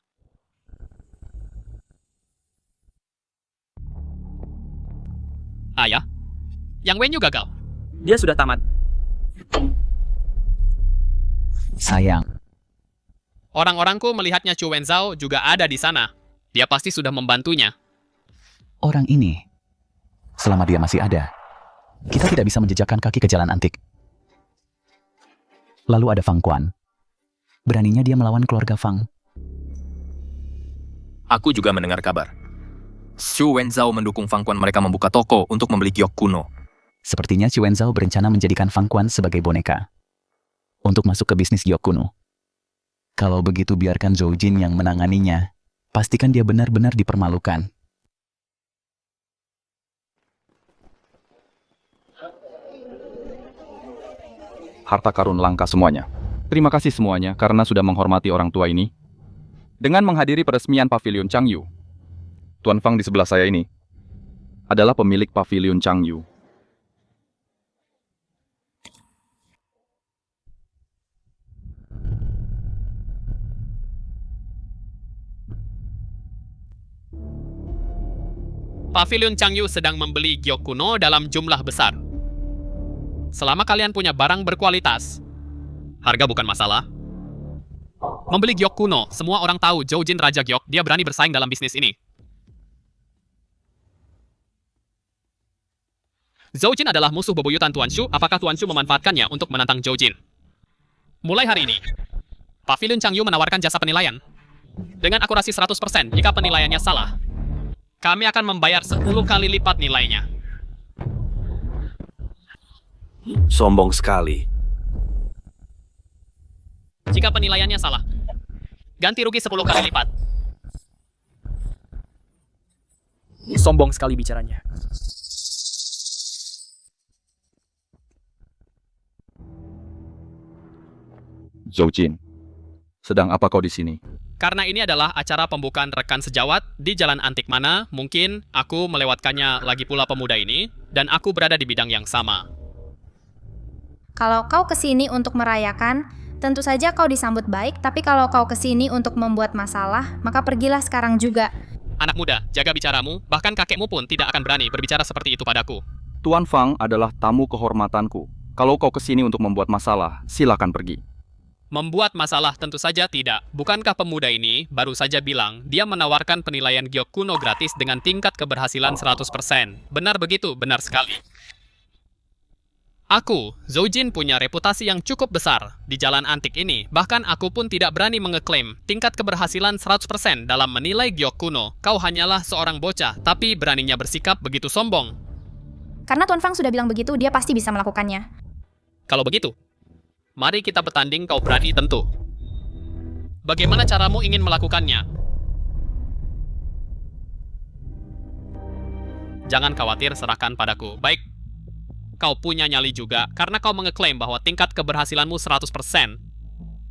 Ayah, Yang Wenyu gagal. Dia sudah tamat. Sayang, Orang-orangku melihatnya Chu Wenzhao juga ada di sana. Dia pasti sudah membantunya. orang ini, selama dia masih ada, kita tidak bisa menjejakkan kaki ke jalan antik. Lalu ada Fang Quan. Beraninya dia melawan keluarga Fang. Aku juga mendengar kabar. Xu Wenzhao mendukung Fang Quan mereka membuka toko untuk membeli giok kuno. Sepertinya Xu Wenzhao berencana menjadikan Fang Quan sebagai boneka untuk masuk ke bisnis giok kuno. Kalau begitu biarkan Zhou Jin yang menanganinya. Pastikan dia benar-benar dipermalukan. Harta karun langka semuanya. Terima kasih semuanya karena sudah menghormati orang tua ini. Dengan menghadiri peresmian Pavilion Changyu, Tuan Fang di sebelah saya ini adalah pemilik Pavilion Changyu. Pavilion Changyu sedang membeli giok kuno dalam jumlah besar. Selama kalian punya barang berkualitas, harga bukan masalah. Membeli giok kuno, semua orang tahu Zhou Jin Raja Giok, dia berani bersaing dalam bisnis ini. Zhou Jin adalah musuh bebuyutan Tuan Shu. Apakah Tuan Shu memanfaatkannya untuk menantang Zhou Jin? Mulai hari ini, Pavilion Changyu menawarkan jasa penilaian. Dengan akurasi 100%, jika penilaiannya salah, kami akan membayar 10 kali lipat nilainya. Sombong sekali. Jika penilaiannya salah, ganti rugi 10 kali lipat. Sombong sekali bicaranya. Zhou Jin, sedang apa kau di sini? Karena ini adalah acara pembukaan rekan sejawat di Jalan Antik mana, mungkin aku melewatkannya lagi pula pemuda ini, dan aku berada di bidang yang sama. Kalau kau kesini untuk merayakan, tentu saja kau disambut baik, tapi kalau kau kesini untuk membuat masalah, maka pergilah sekarang juga. Anak muda, jaga bicaramu, bahkan kakekmu pun tidak akan berani berbicara seperti itu padaku. Tuan Fang adalah tamu kehormatanku. Kalau kau kesini untuk membuat masalah, silakan pergi. Membuat masalah tentu saja tidak. Bukankah pemuda ini baru saja bilang dia menawarkan penilaian giok kuno gratis dengan tingkat keberhasilan 100%. Benar begitu, benar sekali. Aku, Zhou Jin, punya reputasi yang cukup besar di Jalan Antik ini. Bahkan aku pun tidak berani mengeklaim tingkat keberhasilan 100% dalam menilai giok kuno. Kau hanyalah seorang bocah, tapi beraninya bersikap begitu sombong. Karena Tuan Fang sudah bilang begitu, dia pasti bisa melakukannya. Kalau begitu, mari kita bertanding, kau berani tentu. Bagaimana caramu ingin melakukannya? Jangan khawatir, serahkan padaku. Baik. Kau punya nyali juga, karena kau mengeklaim bahwa tingkat keberhasilanmu 100%.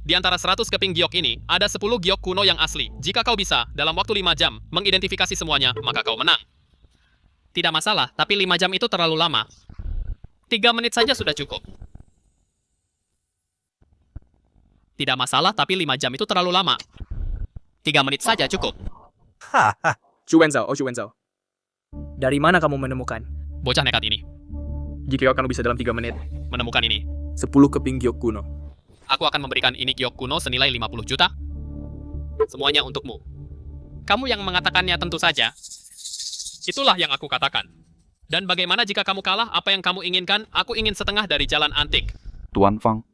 Di antara 100 keping giok ini, ada 10 giok kuno yang asli. Jika kau bisa, dalam waktu 5 jam, mengidentifikasi semuanya, maka kau menang. Tidak masalah, tapi 5 jam itu terlalu lama. 3 menit saja sudah cukup. Tidak masalah, tapi 5 jam itu terlalu lama. 3 menit saja cukup. Haha. Xu Wenzhao, oh Xu Wenzhao. Dari mana kamu menemukan? Bocah nekat ini. Jika kau akan bisa dalam 3 menit menemukan ini. 10 keping giok kuno. Aku akan memberikan ini giok kuno senilai 50 juta. Semuanya untukmu. Kamu yang mengatakannya tentu saja. Itulah yang aku katakan. Dan bagaimana jika kamu kalah, apa yang kamu inginkan? Aku ingin setengah dari Jalan Antik. Tuan Fang,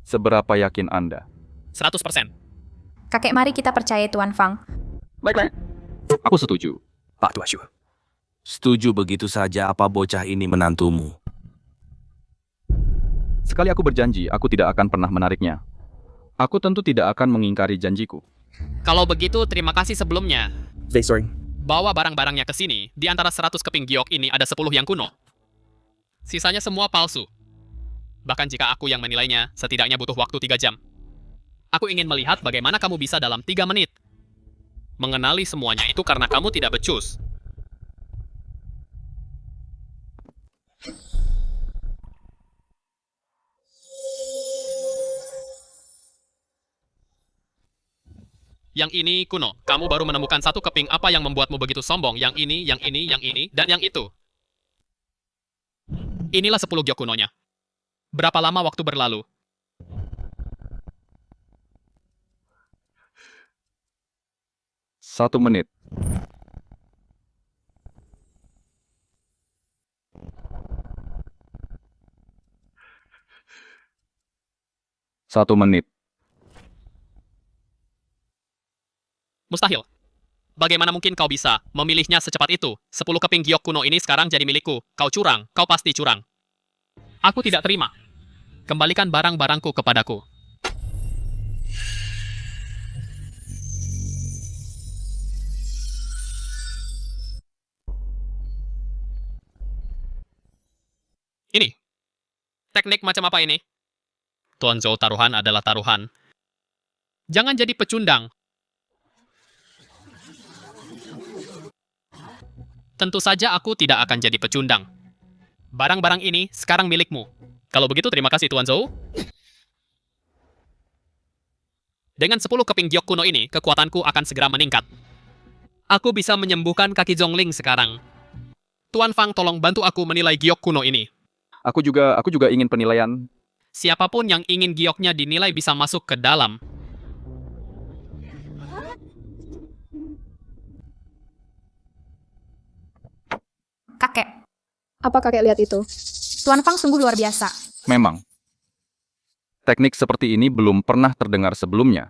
seberapa yakin Anda? 100%. Kakek, mari kita percaya Tuan Fang. Baiklah. Aku setuju. Pak Tuan Shu. Setuju begitu saja apa bocah ini menantumu? Sekali aku berjanji, aku tidak akan pernah menariknya. Aku tentu tidak akan mengingkari janjiku. Kalau begitu, terima kasih sebelumnya. Sorry. Bawa barang-barangnya ke sini. Di antara 100 keping giok ini ada 10 yang kuno. Sisanya semua palsu. Bahkan jika aku yang menilainya, setidaknya butuh waktu 3 jam. Aku ingin melihat bagaimana kamu bisa dalam 3 menit. Mengenali semuanya itu karena kamu tidak becus. Yang ini kuno. Kamu baru menemukan 1 keping. Apa yang membuatmu begitu sombong? Yang ini, yang ini, yang ini, dan yang itu. Inilah 10 giok kunonya. Berapa lama waktu berlalu? Satu menit. Satu menit. Mustahil. Bagaimana mungkin kau bisa memilihnya secepat itu? 10 keping giok kuno ini sekarang jadi milikku. Kau curang, kau pasti curang. Aku tidak terima. Kembalikan barang-barangku kepadaku. Ini. Teknik macam apa ini? Tuan Zhou, taruhan adalah taruhan. Jangan jadi pecundang. Tentu saja aku tidak akan jadi pecundang. Barang-barang ini sekarang milikmu. Kalau begitu, terima kasih Tuan Zhou. Dengan 10 keping giok kuno ini, kekuatanku akan segera meningkat. Aku bisa menyembuhkan kaki Zhongling sekarang. Tuan Fang, tolong bantu aku menilai giok kuno ini. Aku juga ingin penilaian. Siapapun yang ingin gioknya dinilai bisa masuk ke dalam. Kakek, Apa kakek lihat itu? Tuan Fang sungguh luar biasa. Memang. Teknik seperti ini belum pernah terdengar sebelumnya.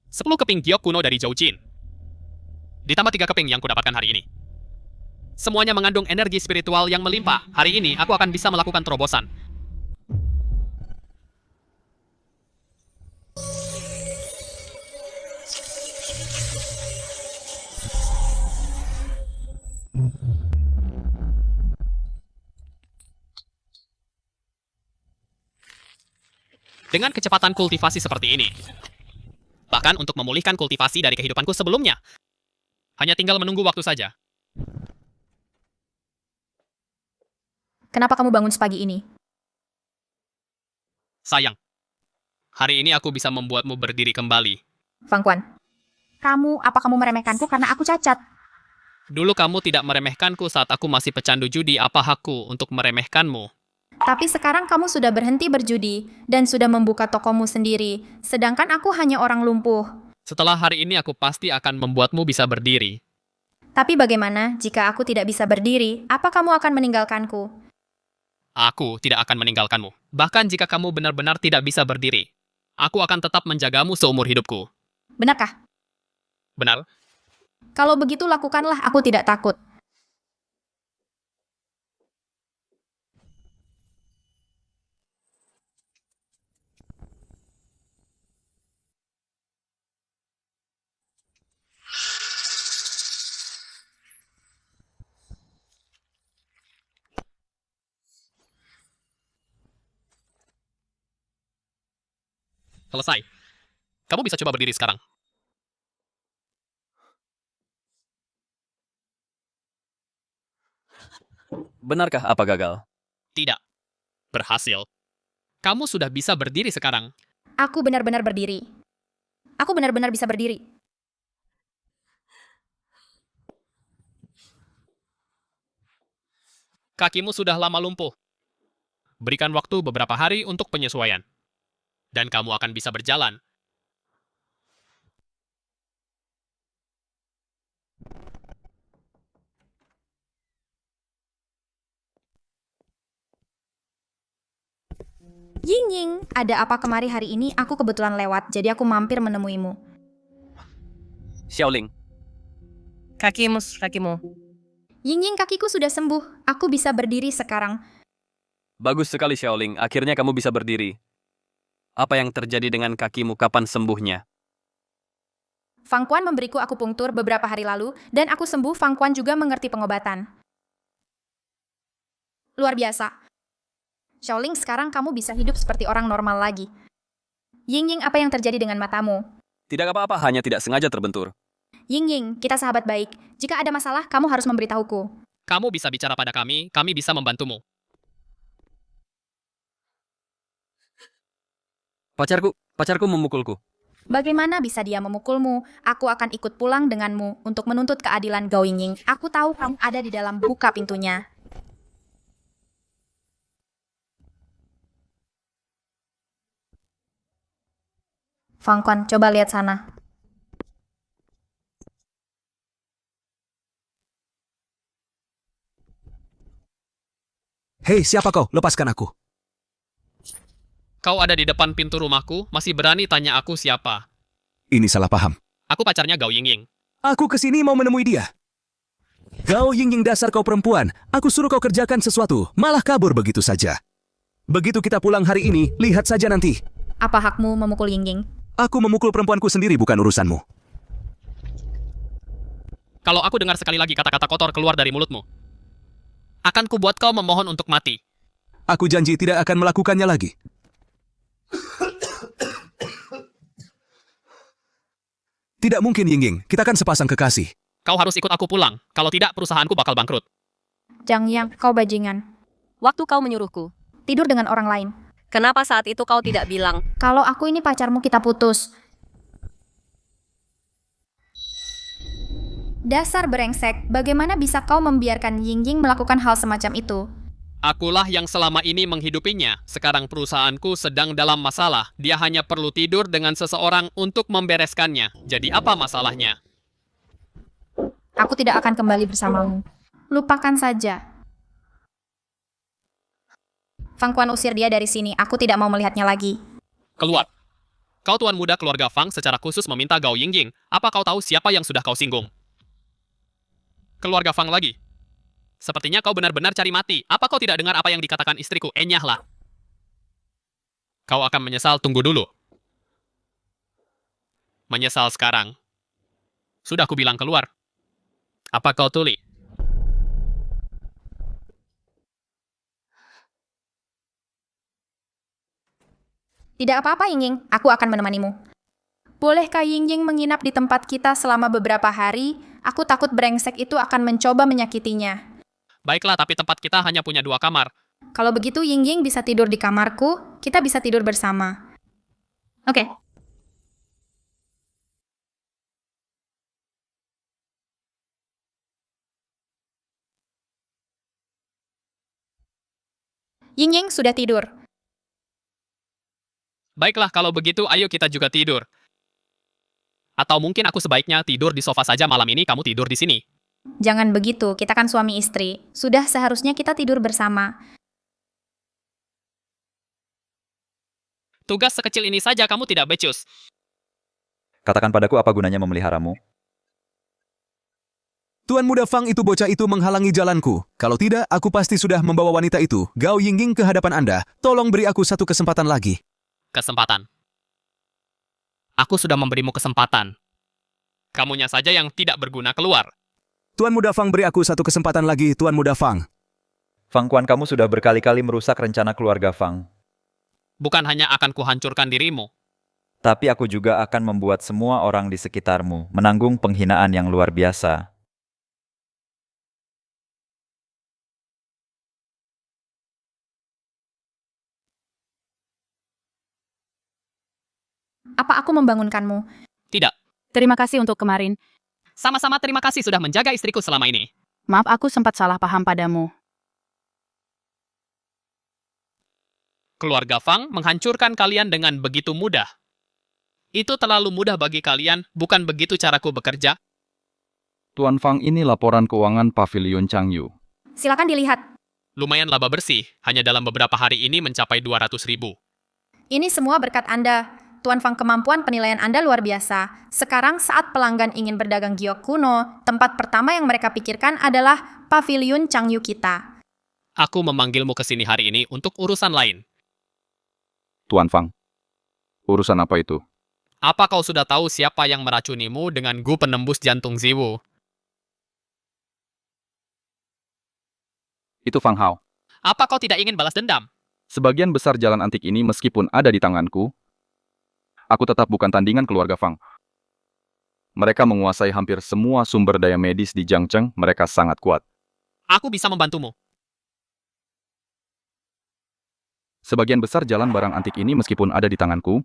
Sepuluh keping giok kuno dari Zhou Jin. Ditambah 3 keping yang kudapatkan hari ini. Semuanya mengandung energi spiritual yang melimpah. Hari ini aku akan bisa melakukan terobosan. Dengan kecepatan kultivasi seperti ini, bahkan untuk memulihkan kultivasi dari kehidupanku sebelumnya, hanya tinggal menunggu waktu saja. Kenapa kamu bangun sepagi ini? Sayang, hari ini aku bisa membuatmu berdiri kembali. Fang Quan, apa kamu meremehkanku karena aku cacat? Dulu kamu tidak meremehkanku saat aku masih pecandu judi. Apa hakku untuk meremehkanmu? Tapi sekarang kamu sudah berhenti berjudi dan sudah membuka tokomu sendiri, sedangkan aku hanya orang lumpuh. Setelah hari ini aku pasti akan membuatmu bisa berdiri. Tapi bagaimana jika aku tidak bisa berdiri? Apa kamu akan meninggalkanku? Aku tidak akan meninggalkanmu. Bahkan jika kamu benar-benar tidak bisa berdiri, aku akan tetap menjagamu seumur hidupku. Benarkah? Benar? Kalau begitu lakukanlah, aku tidak takut. Selesai. Kamu bisa coba berdiri sekarang. Benarkah apa gagal? Tidak. Berhasil. Kamu sudah bisa berdiri sekarang. Aku benar-benar berdiri. Aku benar-benar bisa berdiri. Kakimu sudah lama lumpuh. Berikan waktu beberapa hari untuk penyesuaian. Dan kamu akan bisa berjalan. Ying, ada apa kemari hari ini? Aku kebetulan lewat, jadi aku mampir menemuimu. Xiaoling. Kakimu. Ying, kakiku sudah sembuh. Aku bisa berdiri sekarang. Bagus sekali Xiaoling, akhirnya kamu bisa berdiri. Apa yang terjadi dengan kakimu, kapan sembuhnya? Fang Quan memberiku akupunktur beberapa hari lalu, dan aku sembuh. Fang Quan juga mengerti pengobatan. Luar biasa. Xiaoling, sekarang kamu bisa hidup seperti orang normal lagi. Ying, apa yang terjadi dengan matamu? Tidak apa-apa, hanya tidak sengaja terbentur. Ying, kita sahabat baik. Jika ada masalah, kamu harus memberitahuku. Kamu bisa bicara pada kami bisa membantumu. Pacarku memukulku. Bagaimana bisa dia memukulmu? Aku akan ikut pulang denganmu untuk menuntut keadilan Gao Ying. Aku tahu kamu ada di dalam, buka pintunya. Fang Quan, coba lihat sana. Hei, siapa kau? Lepaskan aku. Kau ada di depan pintu rumahku, masih berani tanya aku siapa? Ini salah paham. Aku pacarnya Gao Ying. Aku kesini mau menemui dia. Gao Ying, dasar kau perempuan. Aku suruh kau kerjakan sesuatu, malah kabur begitu saja. Begitu kita pulang hari ini, lihat saja nanti. Apa hakmu memukul Ying? Aku memukul perempuanku sendiri, bukan urusanmu. Kalau aku dengar sekali lagi kata-kata kotor keluar dari mulutmu, akan kubuat kau memohon untuk mati. Aku janji tidak akan melakukannya lagi. Tidak mungkin, Ying. Kita kan sepasang kekasih. Kau harus ikut aku pulang. Kalau tidak, perusahaanku bakal bangkrut. Zhang Yang, kau bajingan. Waktu kau menyuruhku. Tidur dengan orang lain. Kenapa saat itu kau tidak bilang? Kalau aku ini pacarmu, kita putus. Dasar brengsek, bagaimana bisa kau membiarkan Ying melakukan hal semacam itu? Akulah yang selama ini menghidupinya. Sekarang perusahaanku sedang dalam masalah. Dia hanya perlu tidur dengan seseorang untuk membereskannya. Jadi apa masalahnya? Aku tidak akan kembali bersamamu. Lupakan saja. Fang Quan usir dia dari sini. Aku tidak mau melihatnya lagi. Keluar. Kau tuan muda keluarga Fang secara khusus meminta Gao Yingying. Apa kau tahu siapa yang sudah kau singgung? Keluarga Fang lagi. Sepertinya kau benar-benar cari mati. Apa kau tidak dengar apa yang dikatakan istriku? Enyahlah. Kau akan menyesal, tunggu dulu. Menyesal sekarang. Sudah aku bilang keluar. Apa kau tuli? Tidak apa-apa, Yingying. Aku akan menemanimu. Bolehkah Yingying menginap di tempat kita selama beberapa hari? Aku takut brengsek itu akan mencoba menyakitinya. Baiklah, tapi tempat kita hanya punya 2 kamar. Kalau begitu, Yingying bisa tidur di kamarku. Kita bisa tidur bersama. Oke. Yingying sudah tidur. Baiklah, kalau begitu ayo kita juga tidur. Atau mungkin aku sebaiknya tidur di sofa saja malam ini, kamu tidur di sini. Jangan begitu, kita kan suami istri. Sudah seharusnya kita tidur bersama. Tugas sekecil ini saja kamu tidak becus. Katakan padaku apa gunanya memeliharamu? Tuan muda Fang itu bocah itu menghalangi jalanku. Kalau tidak, aku pasti sudah membawa wanita itu, Gao Yingying, ke hadapan Anda. Tolong beri aku satu kesempatan lagi. Kesempatan. Aku sudah memberimu kesempatan. Kamunya saja yang tidak berguna keluar. Tuan muda Fang, beri aku satu kesempatan lagi, Tuan muda Fang. Fang Quan, kamu sudah berkali-kali merusak rencana keluarga Fang. Bukan hanya akan kuhancurkan dirimu. Tapi aku juga akan membuat semua orang di sekitarmu menanggung penghinaan yang luar biasa. Apa aku membangunkanmu? Tidak. Terima kasih untuk kemarin. Sama-sama, terima kasih sudah menjaga istriku selama ini. Maaf, aku sempat salah paham padamu. Keluarga Fang menghancurkan kalian dengan begitu mudah. Itu terlalu mudah bagi kalian, bukan begitu caraku bekerja? Tuan Fang, ini laporan keuangan Pavilion Changyu. Silakan dilihat. Lumayan laba bersih, hanya dalam beberapa hari ini mencapai 200.000. Ini semua berkat Anda. Tuan Fang, kemampuan penilaian Anda luar biasa. Sekarang saat pelanggan ingin berdagang giok kuno, tempat pertama yang mereka pikirkan adalah Pavilion Changyu kita. Aku memanggilmu ke sini hari ini untuk urusan lain. Tuan Fang, urusan apa itu? Apa kau sudah tahu siapa yang meracunimu dengan gu penembus jantung Ziwu? Itu Fang Hao. Apa kau tidak ingin balas dendam? Sebagian besar jalan antik ini meskipun ada di tanganku, aku tetap bukan tandingan keluarga Fang. Mereka menguasai hampir semua sumber daya medis di Jiangcheng, mereka sangat kuat. Aku bisa membantumu. Sebagian besar jalan barang antik ini meskipun ada di tanganku,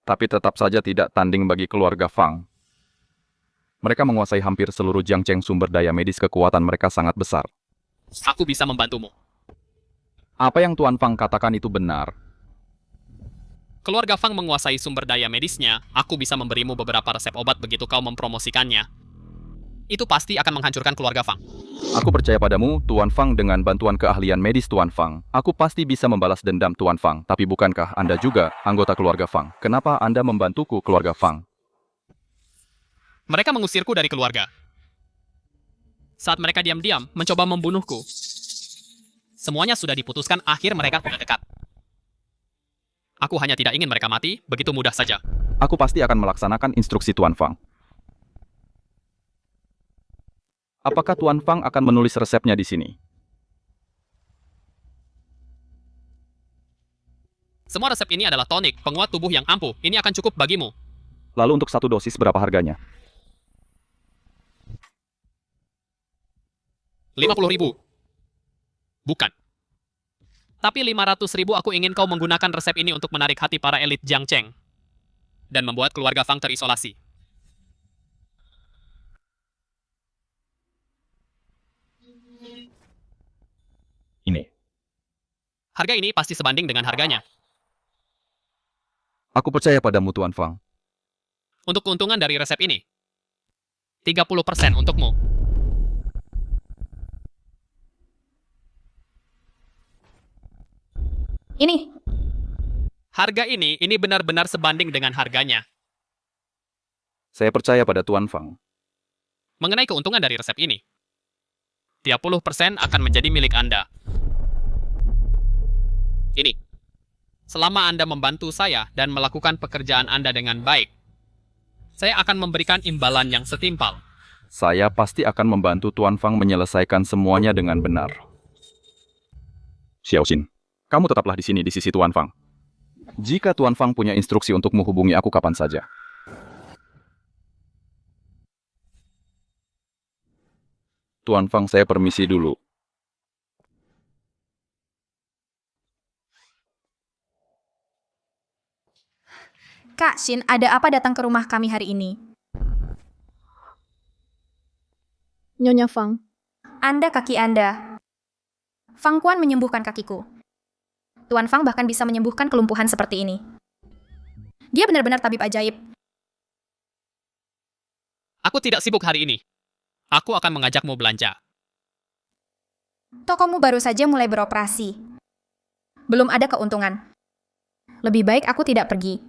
tapi tetap saja tidak tanding bagi keluarga Fang. Mereka menguasai hampir seluruh Jiangcheng, sumber daya medis kekuatan mereka sangat besar. Aku bisa membantumu. Apa yang Tuan Fang katakan itu benar. Keluarga Fang menguasai sumber daya medisnya, aku bisa memberimu beberapa resep obat begitu kau mempromosikannya. Itu pasti akan menghancurkan keluarga Fang. Aku percaya padamu, Tuan Fang, dengan bantuan keahlian medis Tuan Fang. Aku pasti bisa membalas dendam Tuan Fang. Tapi bukankah Anda juga anggota keluarga Fang? Kenapa Anda membantuku keluarga Fang? Mereka mengusirku dari keluarga. Saat mereka diam-diam mencoba membunuhku. Semuanya sudah diputuskan, akhir mereka sudah dekat. Aku hanya tidak ingin mereka mati, begitu mudah saja. Aku pasti akan melaksanakan instruksi Tuan Fang. Apakah Tuan Fang akan menulis resepnya di sini? Semua resep ini adalah tonik, penguat tubuh yang ampuh. Ini akan cukup bagimu. Lalu untuk satu dosis berapa harganya? 50.000. Bukan. Tapi 500.000 aku ingin kau menggunakan resep ini untuk menarik hati para elit Jiangcheng. Dan membuat keluarga Fang terisolasi. Ini Harga ini pasti sebanding dengan harganya. Aku percaya padamu, Tuan Fang. Untuk keuntungan dari resep ini, 30% untukmu. Ini. Harga ini benar-benar sebanding dengan harganya. Saya percaya pada Tuan Fang. Mengenai keuntungan dari resep ini, 30% akan menjadi milik Anda. Ini. Selama Anda membantu saya dan melakukan pekerjaan Anda dengan baik, saya akan memberikan imbalan yang setimpal. Saya pasti akan membantu Tuan Fang menyelesaikan semuanya dengan benar. Xiaoxin, kamu tetaplah di sini di sisi Tuan Fang. Jika Tuan Fang punya instruksi untukmu, hubungi aku kapan saja. Tuan Fang, saya permisi dulu. Kak Shin, ada apa datang ke rumah kami hari ini? Nyonya Fang. Anda kaki Anda. Fang Quan menyembuhkan kakiku. Tuan Fang bahkan bisa menyembuhkan kelumpuhan seperti ini. Dia benar-benar tabib ajaib. Aku tidak sibuk hari ini. Aku akan mengajakmu belanja. Tokomu baru saja mulai beroperasi. Belum ada keuntungan. Lebih baik aku tidak pergi.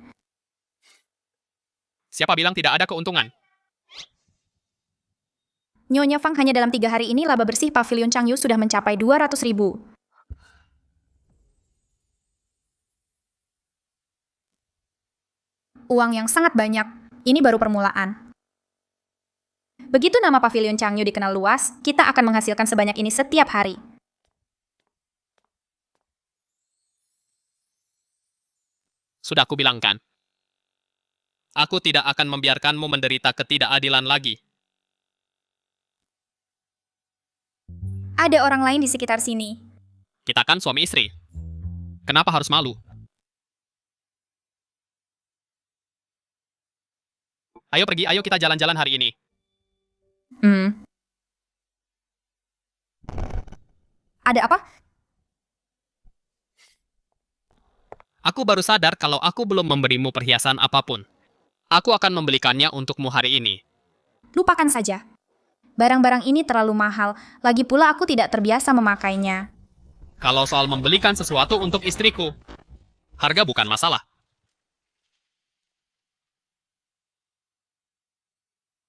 Siapa bilang tidak ada keuntungan? Nyonya Fang, hanya dalam 3 hari ini laba bersih Pavilion Changyu sudah mencapai 200.000. Uang yang sangat banyak. Ini baru permulaan. Begitu nama Pavilion Changyu dikenal luas, kita akan menghasilkan sebanyak ini setiap hari. Sudah aku bilang kan? Aku tidak akan membiarkanmu menderita ketidakadilan lagi. Ada orang lain di sekitar sini. Kita kan suami istri. Kenapa harus malu? Ayo pergi, ayo kita jalan-jalan hari ini. Ada apa? Aku baru sadar kalau aku belum memberimu perhiasan apapun. Aku akan membelikannya untukmu hari ini. Lupakan saja. Barang-barang ini terlalu mahal, lagi pula aku tidak terbiasa memakainya. Kalau soal membelikan sesuatu untuk istriku, harga bukan masalah.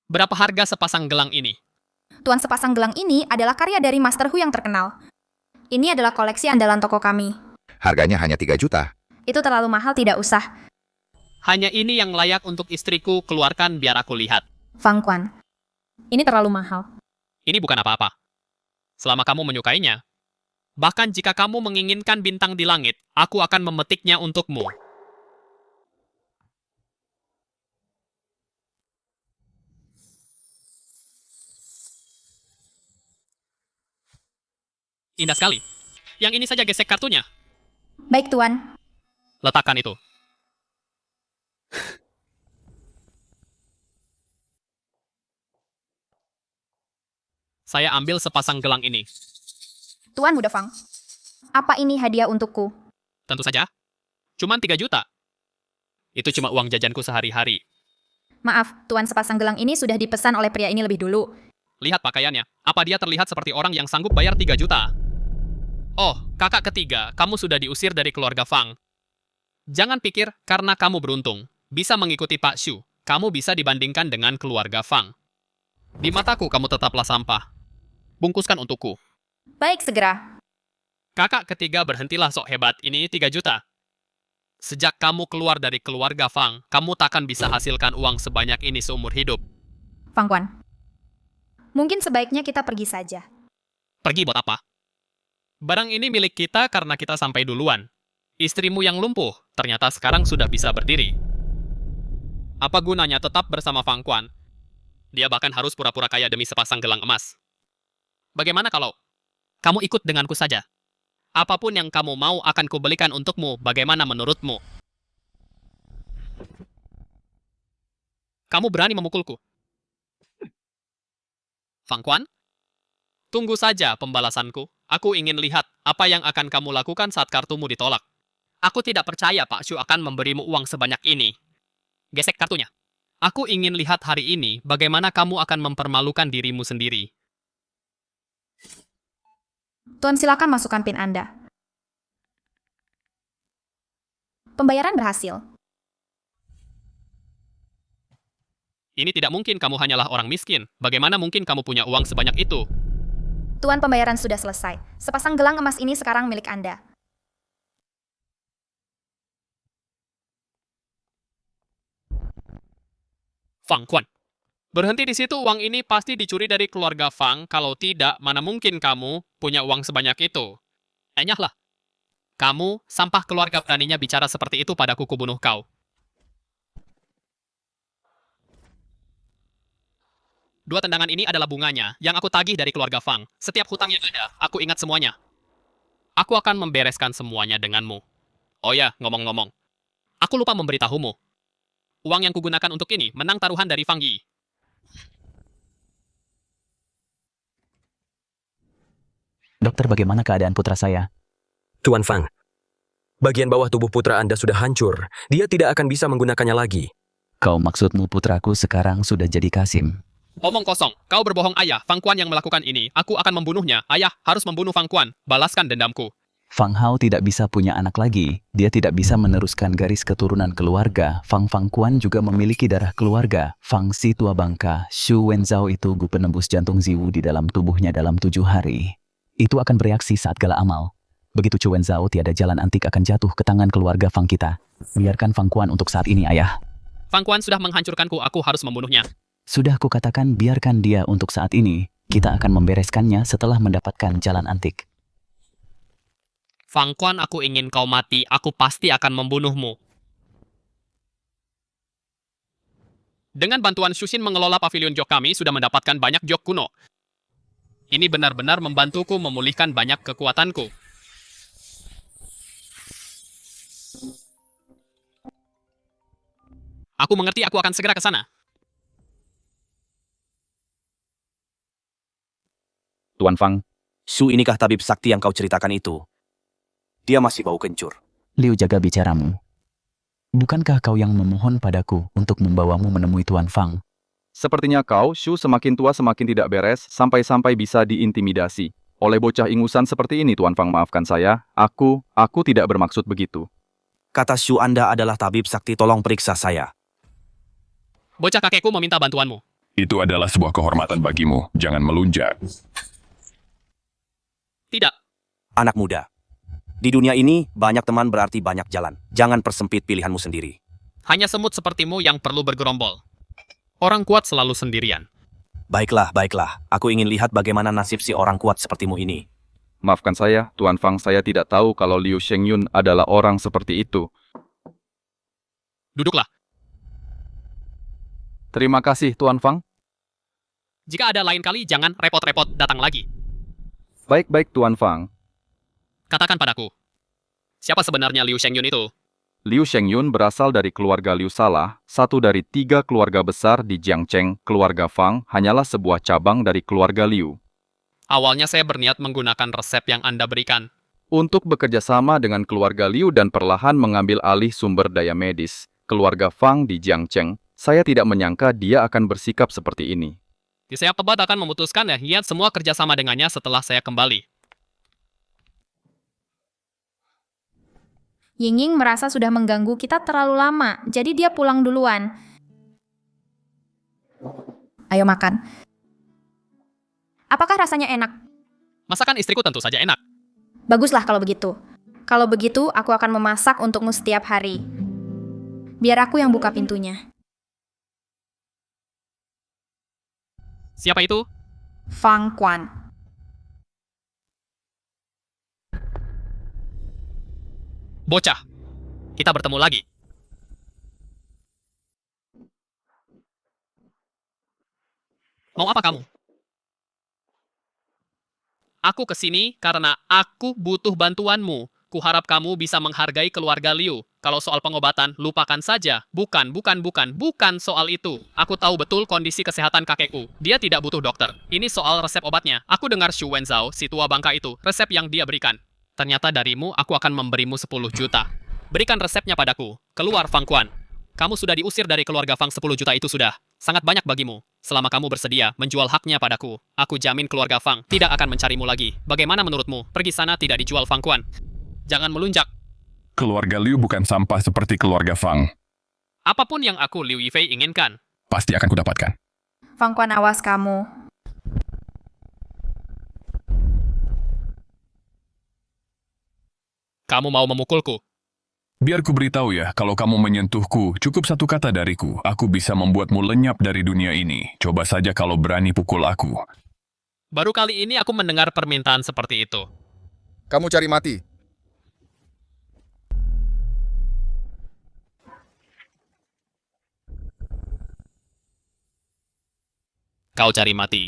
Berapa harga sepasang gelang ini? Tuan, sepasang gelang ini adalah karya dari Master Hu yang terkenal. Ini adalah koleksi andalan toko kami. Harganya hanya 3 juta. Itu terlalu mahal, tidak usah. Hanya ini yang layak untuk istriku, keluarkan biar aku lihat. Fang Quan, ini terlalu mahal. Ini bukan apa-apa. Selama kamu menyukainya. Bahkan jika kamu menginginkan bintang di langit, aku akan memetiknya untukmu. Indah sekali. Yang ini saja gesek kartunya. Baik, Tuan. Letakkan itu. Saya ambil sepasang gelang ini. Tuan Muda Fang, apa ini hadiah untukku? Tentu saja. Cuman 3 juta. Itu cuma uang jajanku sehari-hari. Maaf, Tuan, sepasang gelang ini sudah dipesan oleh pria ini lebih dulu. Lihat pakaiannya. Apa dia terlihat seperti orang yang sanggup bayar 3 juta? Oh, kakak ketiga, kamu sudah diusir dari keluarga Fang. Jangan pikir karena kamu beruntung bisa mengikuti Pak Xu, kamu bisa dibandingkan dengan keluarga Fang. Di mataku kamu tetaplah sampah. Bungkuskan untukku. Baik, segera. Kakak ketiga, berhentilah sok hebat, ini 3 juta. Sejak kamu keluar dari keluarga Fang, kamu takkan bisa hasilkan uang sebanyak ini seumur hidup. Fang Quan, mungkin sebaiknya kita pergi saja. Pergi buat apa? Barang ini milik kita karena kita sampai duluan. Istrimu yang lumpuh, ternyata sekarang sudah bisa berdiri. Apa gunanya tetap bersama Fang Quan? Dia bahkan harus pura-pura kaya demi sepasang gelang emas. Bagaimana kalau kamu ikut denganku saja? Apapun yang kamu mau akan kubelikan untukmu, bagaimana menurutmu? Kamu berani memukulku? Fang Quan? Tunggu saja pembalasanku. Aku ingin lihat apa yang akan kamu lakukan saat kartumu ditolak. Aku tidak percaya Pak Shu akan memberimu uang sebanyak ini. Gesek kartunya. Aku ingin lihat hari ini bagaimana kamu akan mempermalukan dirimu sendiri. Tuan, silakan masukkan PIN Anda. Pembayaran berhasil. Ini tidak mungkin, kamu hanyalah orang miskin. Bagaimana mungkin kamu punya uang sebanyak itu? Tuan, pembayaran sudah selesai. Sepasang gelang emas ini sekarang milik Anda. Fang Quan. Berhenti di situ, uang ini pasti dicuri dari keluarga Fang. Kalau tidak, mana mungkin kamu punya uang sebanyak itu? Enyahlah. Kamu, sampah keluarga, beraninya bicara seperti itu padaku, kubunuh kau. Dua tendangan ini adalah bunganya yang aku tagih dari keluarga Fang. Setiap hutang yang ada, aku ingat semuanya. Aku akan membereskan semuanya denganmu. Oh ya, ngomong-ngomong. Aku lupa memberitahumu. Uang yang kugunakan untuk ini menang taruhan dari Fang Yi. Dokter, bagaimana keadaan putra saya? Tuan Fang, bagian bawah tubuh putra Anda sudah hancur. Dia tidak akan bisa menggunakannya lagi. Kau maksudmu putraku sekarang sudah jadi Kasim? Omong kosong, kau berbohong ayah. Fang Quan yang melakukan ini, aku akan membunuhnya. Ayah harus membunuh Fang Quan, balaskan dendamku. Fang Hao tidak bisa punya anak lagi. Dia tidak bisa meneruskan garis keturunan keluarga. Fang Quan juga memiliki darah keluarga. Fang Si tua bangka, Shu Wenzhao itu gu penembus jantung Ziwu di dalam tubuhnya dalam 7 hari. Itu akan bereaksi saat gala amal. Begitu Chu Wenzhao tiada jalan antik akan jatuh ke tangan keluarga Fang kita. Biarkan Fang Quan untuk saat ini, ayah. Fang Quan sudah menghancurkanku, aku harus membunuhnya. Sudah kukatakan biarkan dia untuk saat ini. Kita akan membereskannya setelah mendapatkan jalan antik. Fang Quan, aku ingin kau mati. Aku pasti akan membunuhmu. Dengan bantuan Shushin mengelola pavilion jok, kami sudah mendapatkan banyak jok kuno. Ini benar-benar membantuku memulihkan banyak kekuatanku. Aku mengerti, aku akan segera ke sana. Tuan Fang. Shu inikah tabib sakti yang kau ceritakan itu? Dia masih bau kencur. Liu, jaga bicaramu. Bukankah kau yang memohon padaku untuk membawamu menemui Tuan Fang? Sepertinya kau, Shu, semakin tua semakin tidak beres, sampai-sampai bisa diintimidasi. Oleh bocah ingusan seperti ini, Tuan Fang, maafkan saya. Aku tidak bermaksud begitu. Kata Shu Anda adalah tabib sakti, tolong periksa saya. Bocah kakekku meminta bantuanmu. Itu adalah sebuah kehormatan bagimu. Jangan melunjak. Tidak. Anak muda. Di dunia ini, banyak teman berarti banyak jalan. Jangan persempit pilihanmu sendiri. Hanya semut sepertimu yang perlu bergerombol. Orang kuat selalu sendirian. Baiklah. Aku ingin lihat bagaimana nasib si orang kuat sepertimu ini. Maafkan saya, Tuan Fang, saya tidak tahu kalau Liu Shengyun adalah orang seperti itu. Duduklah. Terima kasih, Tuan Fang. Jika ada lain kali, jangan repot-repot datang lagi. Baik, Tuan Fang. Katakan padaku, siapa sebenarnya Liu Shengyun itu? Liu Shengyun berasal dari keluarga Liu Salah, satu dari 3 keluarga besar di Jiangcheng. Keluarga Fang hanyalah sebuah cabang dari keluarga Liu. Awalnya saya berniat menggunakan resep yang Anda berikan. Untuk bekerja sama dengan keluarga Liu dan perlahan mengambil alih sumber daya medis, keluarga Fang di Jiangcheng, saya tidak menyangka dia akan bersikap seperti ini. Di saya pebat akan memutuskan lihat semua kerjasama dengannya setelah saya kembali. Ying merasa sudah mengganggu kita terlalu lama, jadi dia pulang duluan. Ayo makan. Apakah rasanya enak? Masakan istriku tentu saja enak. Baguslah kalau begitu. Kalau begitu, aku akan memasak untukmu setiap hari. Biar aku yang buka pintunya. Siapa itu? Fang Quan. Bocah, kita bertemu lagi. Mau apa kamu? Aku kesini karena aku butuh bantuanmu. Kuharap kamu bisa menghargai keluarga Liu. Kalau soal pengobatan, lupakan saja. Bukan soal itu. Aku tahu betul kondisi kesehatan kakekku. Dia tidak butuh dokter. Ini soal resep obatnya. Aku dengar Xu Wenzhao, si tua bangka itu, resep yang dia berikan. Ternyata darimu, aku akan memberimu 10 juta. Berikan resepnya padaku. Keluar, Fang Quan. Kamu sudah diusir dari keluarga Fang. 10 juta itu sudah sangat banyak bagimu. Selama kamu bersedia menjual haknya padaku, aku jamin keluarga Fang tidak akan mencarimu lagi. Bagaimana menurutmu? Pergi sana tidak dijual, Fang Quan. Jangan melunjak. Keluarga Liu bukan sampah seperti keluarga Fang. Apapun yang aku Liu Yifei inginkan, Pasti akan kudapatkan. Fang Quan, awas kamu. kamu mau memukulku. Biar ku beritahu ya, kalau kamu menyentuhku, cukup satu kata dariku. Aku bisa membuatmu lenyap dari dunia ini. Coba saja kalau berani pukul aku. Baru kali ini aku mendengar permintaan seperti itu. Kamu cari mati. Kau cari mati.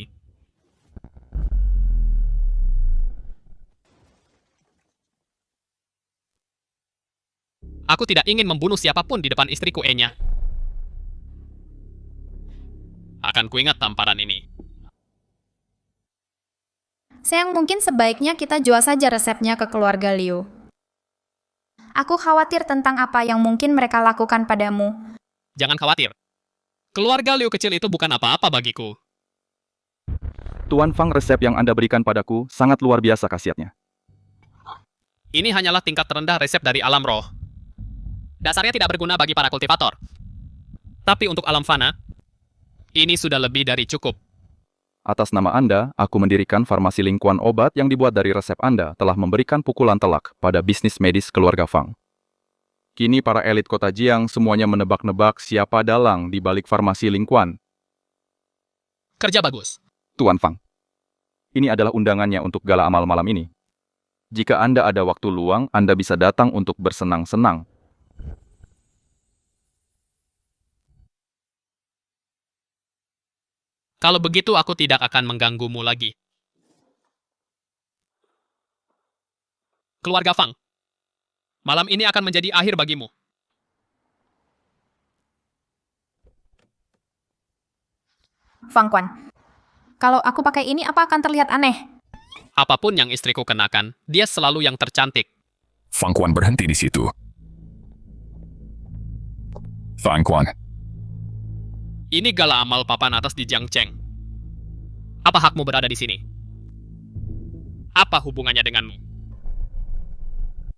Aku tidak ingin membunuh siapapun di depan istriku Enya. Akan kuingat tamparan ini. Sayang, mungkin sebaiknya kita jual saja resepnya ke keluarga Liu. Aku khawatir tentang apa yang mungkin mereka lakukan padamu. Jangan khawatir. Keluarga Liu kecil itu bukan apa-apa bagiku. Tuan Fang, resep yang Anda berikan padaku sangat luar biasa khasiatnya. Ini hanyalah tingkat terendah resep dari alam roh. Dasarnya tidak berguna bagi para kultivator. Tapi untuk alam fana, ini sudah lebih dari cukup. Atas nama Anda, aku mendirikan farmasi lingkuan obat yang dibuat dari resep Anda telah memberikan pukulan telak pada bisnis medis keluarga Fang. Kini para elit kota Jiang semuanya menebak-nebak siapa dalang di balik farmasi lingkuan. Kerja bagus. Tuan Fang, ini adalah undangannya untuk gala amal malam ini. Jika Anda ada waktu luang, Anda bisa datang untuk bersenang-senang. Kalau begitu aku tidak akan mengganggumu lagi. Keluarga Fang, malam ini akan menjadi akhir bagimu. Fang Quan, kalau aku pakai ini apa akan terlihat aneh? Apapun yang istriku kenakan, dia selalu yang tercantik. Fang Quan berhenti di situ. Fang Quan, Ini gala amal papan atas di Jiangcheng. Apa hakmu berada di sini? Apa hubungannya denganmu?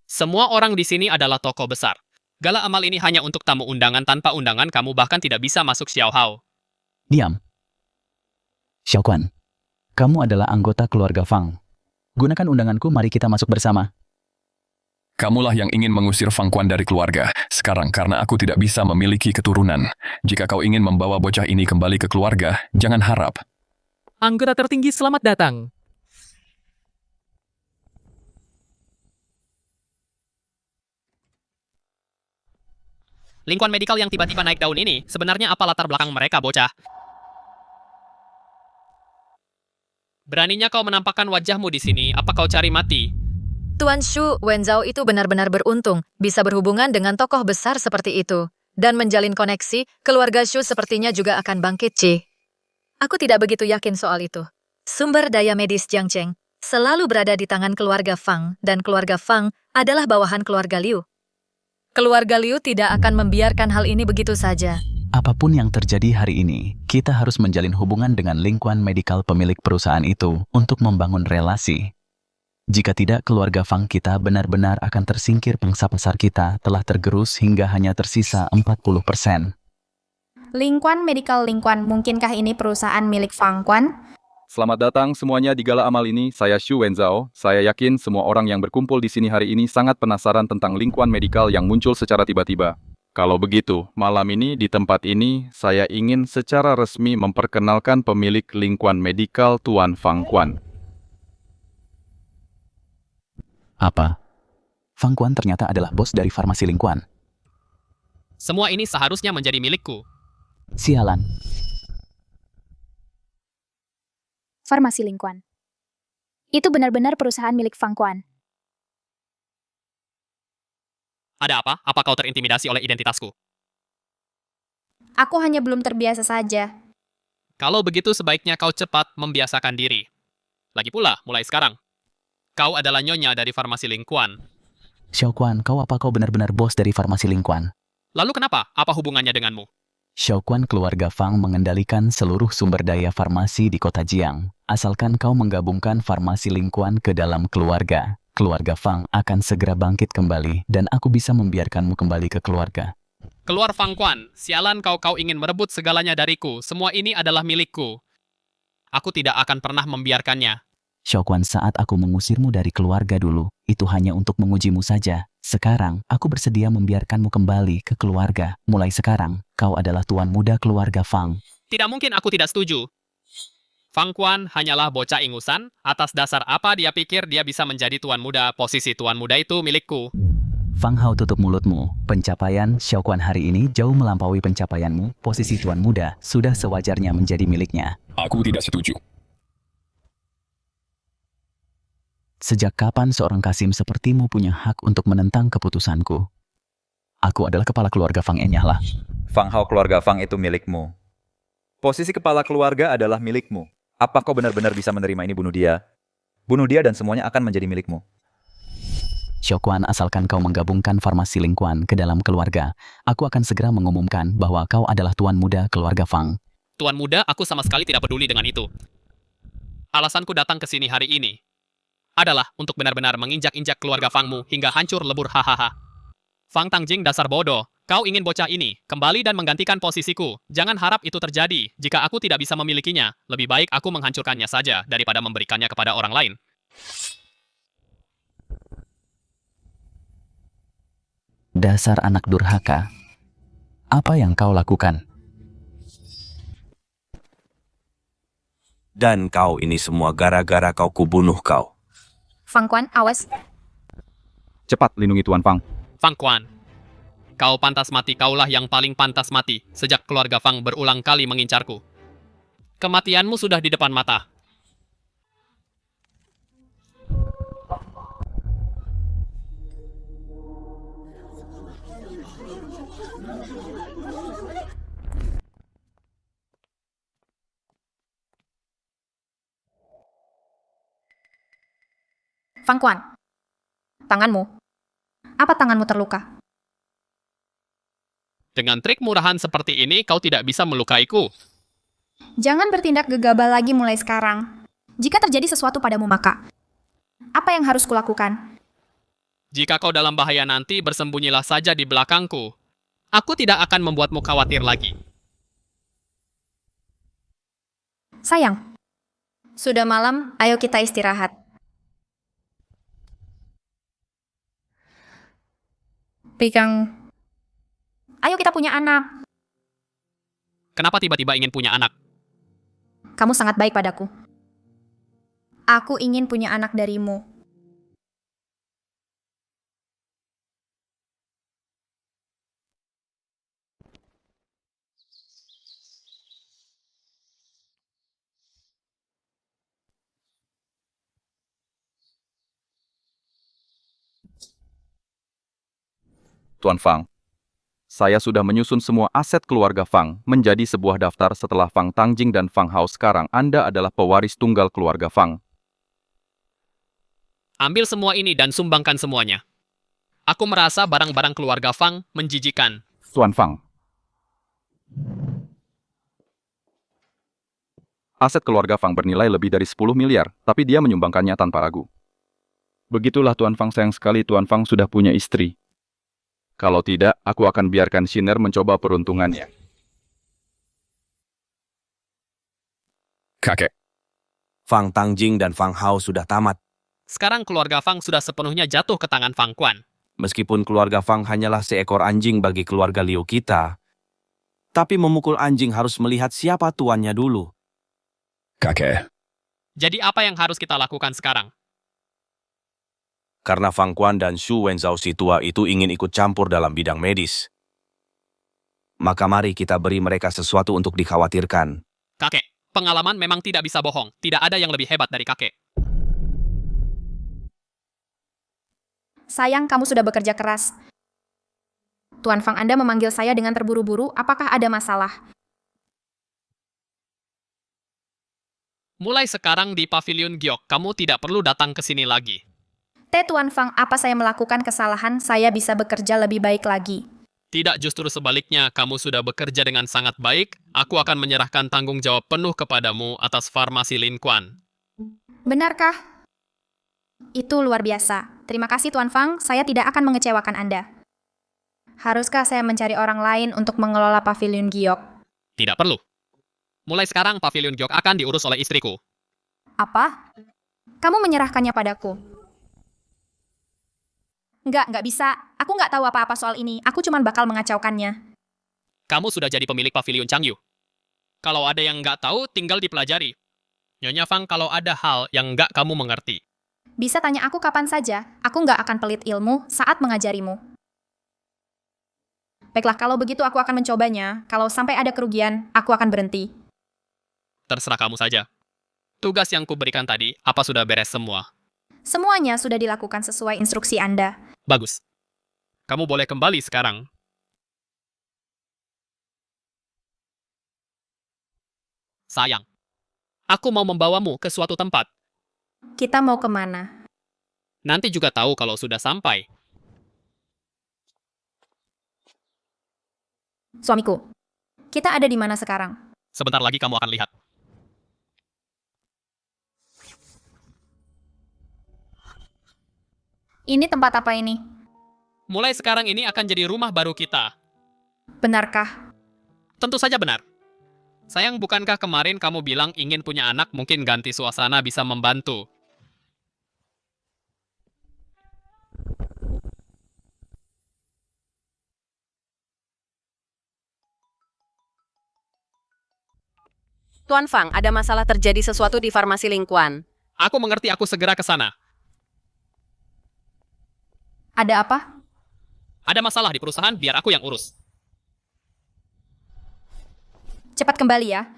Semua orang di sini adalah tokoh besar. Gala amal ini hanya untuk tamu undangan. Tanpa undangan kamu bahkan tidak bisa masuk Xiao Hao. Diam. Xiao Quan, kamu adalah anggota keluarga Fang. Gunakan undanganku, mari kita masuk bersama. kamulah yang ingin mengusir Fang Quan dari keluarga. Sekarang karena aku tidak bisa memiliki keturunan. Jika kau ingin membawa bocah ini kembali ke keluarga, jangan harap. Anggota tertinggi, selamat datang. Lingkuan medikal yang tiba-tiba naik daun ini, sebenarnya apa latar belakang mereka, bocah? Beraninya kau menampakkan wajahmu di sini, apa kau cari mati? Tuan Xu Wenzhao itu benar-benar beruntung bisa berhubungan dengan tokoh besar seperti itu. Dan menjalin koneksi, keluarga Xu sepertinya juga akan bangkit, Ci. Aku tidak begitu yakin soal itu. Sumber daya medis Jiangcheng selalu berada di tangan keluarga Fang, dan keluarga Fang adalah bawahan keluarga Liu. Keluarga Liu tidak akan membiarkan hal ini begitu saja. Apapun yang terjadi hari ini, kita harus menjalin hubungan dengan lingkuan medikal pemilik perusahaan itu untuk membangun relasi. Jika tidak, keluarga Fang kita benar-benar akan tersingkir. Pangsa pasar kita telah tergerus hingga hanya tersisa 40%. Lingkuan medikal Lingkuan, mungkinkah ini perusahaan milik Fang Quan? Selamat datang semuanya di gala amal ini. Saya Xu Wenzhao. Saya yakin semua orang yang berkumpul di sini hari ini sangat penasaran tentang lingkuan medikal yang muncul secara tiba-tiba. Kalau begitu, malam ini di tempat ini, saya ingin secara resmi memperkenalkan pemilik lingkuan medikal Tuan Fang Quan. Apa? Fang Quan ternyata adalah bos dari farmasi lingkuan. Semua ini seharusnya menjadi milikku. Sialan. Farmasi Lingkuan. Itu benar-benar perusahaan milik Fang Quan. Ada apa? Apa kau terintimidasi oleh identitasku? Aku hanya belum terbiasa saja. Kalau begitu sebaiknya kau cepat membiasakan diri. Lagi pula, mulai sekarang. Kau adalah nyonya dari farmasi Lingkuan. Xiaoquan, kau benar-benar bos dari farmasi Lingkuan? Lalu kenapa? Apa hubungannya denganmu? Xiaoquan keluarga Fang mengendalikan seluruh sumber daya farmasi di kota Jiang. Asalkan kau menggabungkan farmasi Lingkuan ke dalam keluarga, keluarga Fang akan segera bangkit kembali dan aku bisa membiarkanmu kembali ke keluarga. Keluar Fang Quan, sialan kau ingin merebut segalanya dariku. Semua ini adalah milikku. Aku tidak akan pernah membiarkannya. Xiaoquan, saat aku mengusirmu dari keluarga dulu, itu hanya untuk mengujimu saja. Sekarang, aku bersedia membiarkanmu kembali ke keluarga. Mulai sekarang, kau adalah tuan muda keluarga Fang. Tidak mungkin aku tidak setuju. Fang Quan hanyalah bocah ingusan. Atas dasar apa dia pikir dia bisa menjadi tuan muda? Posisi tuan muda itu milikku. Fang Hao, tutup mulutmu. Pencapaian Xiaoquan hari ini jauh melampaui pencapaianmu. Posisi tuan muda sudah sewajarnya menjadi miliknya. Aku tidak setuju. Sejak kapan seorang Kasim sepertimu punya hak untuk menentang keputusanku? Aku adalah kepala keluarga Fang Enyahlah. Fang Hao keluarga Fang itu milikmu. Posisi kepala keluarga adalah milikmu. Apa kau benar-benar bisa menerima ini? Bunuh dia. Bunuh dia dan semuanya akan menjadi milikmu. Xiaoquan, asalkan kau menggabungkan farmasi Lingkuan ke dalam keluarga, aku akan segera mengumumkan bahwa kau adalah tuan muda keluarga Fang. Tuan muda, aku sama sekali tidak peduli dengan itu. Alasanku datang ke sini hari ini adalah untuk benar-benar menginjak-injak keluarga Fangmu hingga hancur lebur, hahaha. Fang Tangjing, dasar bodoh. Kau ingin bocah ini kembali dan menggantikan posisiku. Jangan harap itu terjadi. Jika aku tidak bisa memilikinya, lebih baik aku menghancurkannya saja daripada memberikannya kepada orang lain. Dasar anak durhaka. Apa yang kau lakukan? Dan kau ini semua gara-gara kau kubunuh kau. Fang Quan, awas. Cepat lindungi Tuan Fang. Fang Quan, kau pantas mati. Kaulah yang paling pantas mati sejak keluarga Fang berulang kali mengincarku. Kematianmu sudah di depan mata. Fang Quan, tanganmu. Apa tanganmu terluka? Dengan trik murahan seperti ini, kau tidak bisa melukaiku. Jangan bertindak gegabah lagi mulai sekarang. Jika terjadi sesuatu padamu maka, apa yang harus kulakukan? Jika kau dalam bahaya nanti, bersembunyilah saja di belakangku. Aku tidak akan membuatmu khawatir lagi. Sayang, sudah malam, ayo kita istirahat. Pegang. Ayo kita punya anak. Kenapa tiba-tiba ingin punya anak? Kamu sangat baik padaku. Aku ingin punya anak darimu. Tuan Fang, saya sudah menyusun semua aset keluarga Fang menjadi sebuah daftar. Setelah Fang Tangjing dan Fang Hao, sekarang Anda adalah pewaris tunggal keluarga Fang. Ambil semua ini dan sumbangkan semuanya. Aku merasa barang-barang keluarga Fang menjijikan. Tuan Fang, aset keluarga Fang bernilai lebih dari 10 miliar, tapi dia menyumbangkannya tanpa ragu. Begitulah Tuan Fang, sayang sekali Tuan Fang sudah punya istri. Kalau tidak, aku akan biarkan Shiner mencoba peruntungannya. Kakek. Fang Tangjing dan Fang Hao sudah tamat. Sekarang keluarga Fang sudah sepenuhnya jatuh ke tangan Fang Quan. Meskipun keluarga Fang hanyalah seekor anjing bagi keluarga Liu kita, tapi memukul anjing harus melihat siapa tuannya dulu. Kakek. Jadi apa yang harus kita lakukan sekarang? Karena Fang Quan dan Xu Wenzhao si tua itu ingin ikut campur dalam bidang medis, maka mari kita beri mereka sesuatu untuk dikhawatirkan. Kakek, pengalaman memang tidak bisa bohong. Tidak ada yang lebih hebat dari kakek. Sayang, kamu sudah bekerja keras. Tuan Fang, Anda memanggil saya dengan terburu-buru, apakah ada masalah? Mulai sekarang di Pavilion Giok, kamu tidak perlu datang ke sini lagi. Tuan Fang, apa saya melakukan kesalahan? Saya bisa bekerja lebih baik lagi. Tidak, justru sebaliknya, kamu sudah bekerja dengan sangat baik. Aku akan menyerahkan tanggung jawab penuh kepadamu atas farmasi Lin Kuan. Benarkah? Itu luar biasa. Terima kasih Tuan Fang, saya tidak akan mengecewakan Anda. Haruskah saya mencari orang lain untuk mengelola Pavilion Giok? Tidak perlu. Mulai sekarang Pavilion Giok akan diurus oleh istriku. Apa? Kamu menyerahkannya padaku? Nggak bisa. Aku nggak tahu apa-apa soal ini. Aku cuma bakal mengacaukannya. Kamu sudah jadi pemilik Pavilion Changyu. Kalau ada yang nggak tahu, tinggal dipelajari. Nyonya Fang, kalau ada hal yang nggak kamu mengerti, Bisa tanya aku kapan saja. Aku nggak akan pelit ilmu saat mengajarimu. Baiklah, kalau begitu aku akan mencobanya. Kalau sampai ada kerugian, aku akan berhenti. terserah kamu saja. Tugas yang kuberikan tadi, apa sudah beres semua? Semuanya sudah dilakukan sesuai instruksi Anda. Bagus. Kamu boleh kembali sekarang. Sayang, aku mau membawamu ke suatu tempat. Kita mau kemana? Nanti juga tahu kalau sudah sampai. Suamiku, kita ada di mana sekarang? Sebentar lagi kamu akan lihat. Ini tempat apa ini? Mulai sekarang ini akan jadi rumah baru kita. Benarkah? Tentu saja benar. Sayang, bukankah kemarin kamu bilang ingin punya anak, mungkin ganti suasana bisa membantu? Tuan Fang, ada masalah terjadi sesuatu di farmasi Lin Kuan. Aku mengerti, aku segera ke sana. Ada apa? Ada masalah di perusahaan, biar aku yang urus. Cepat kembali ya.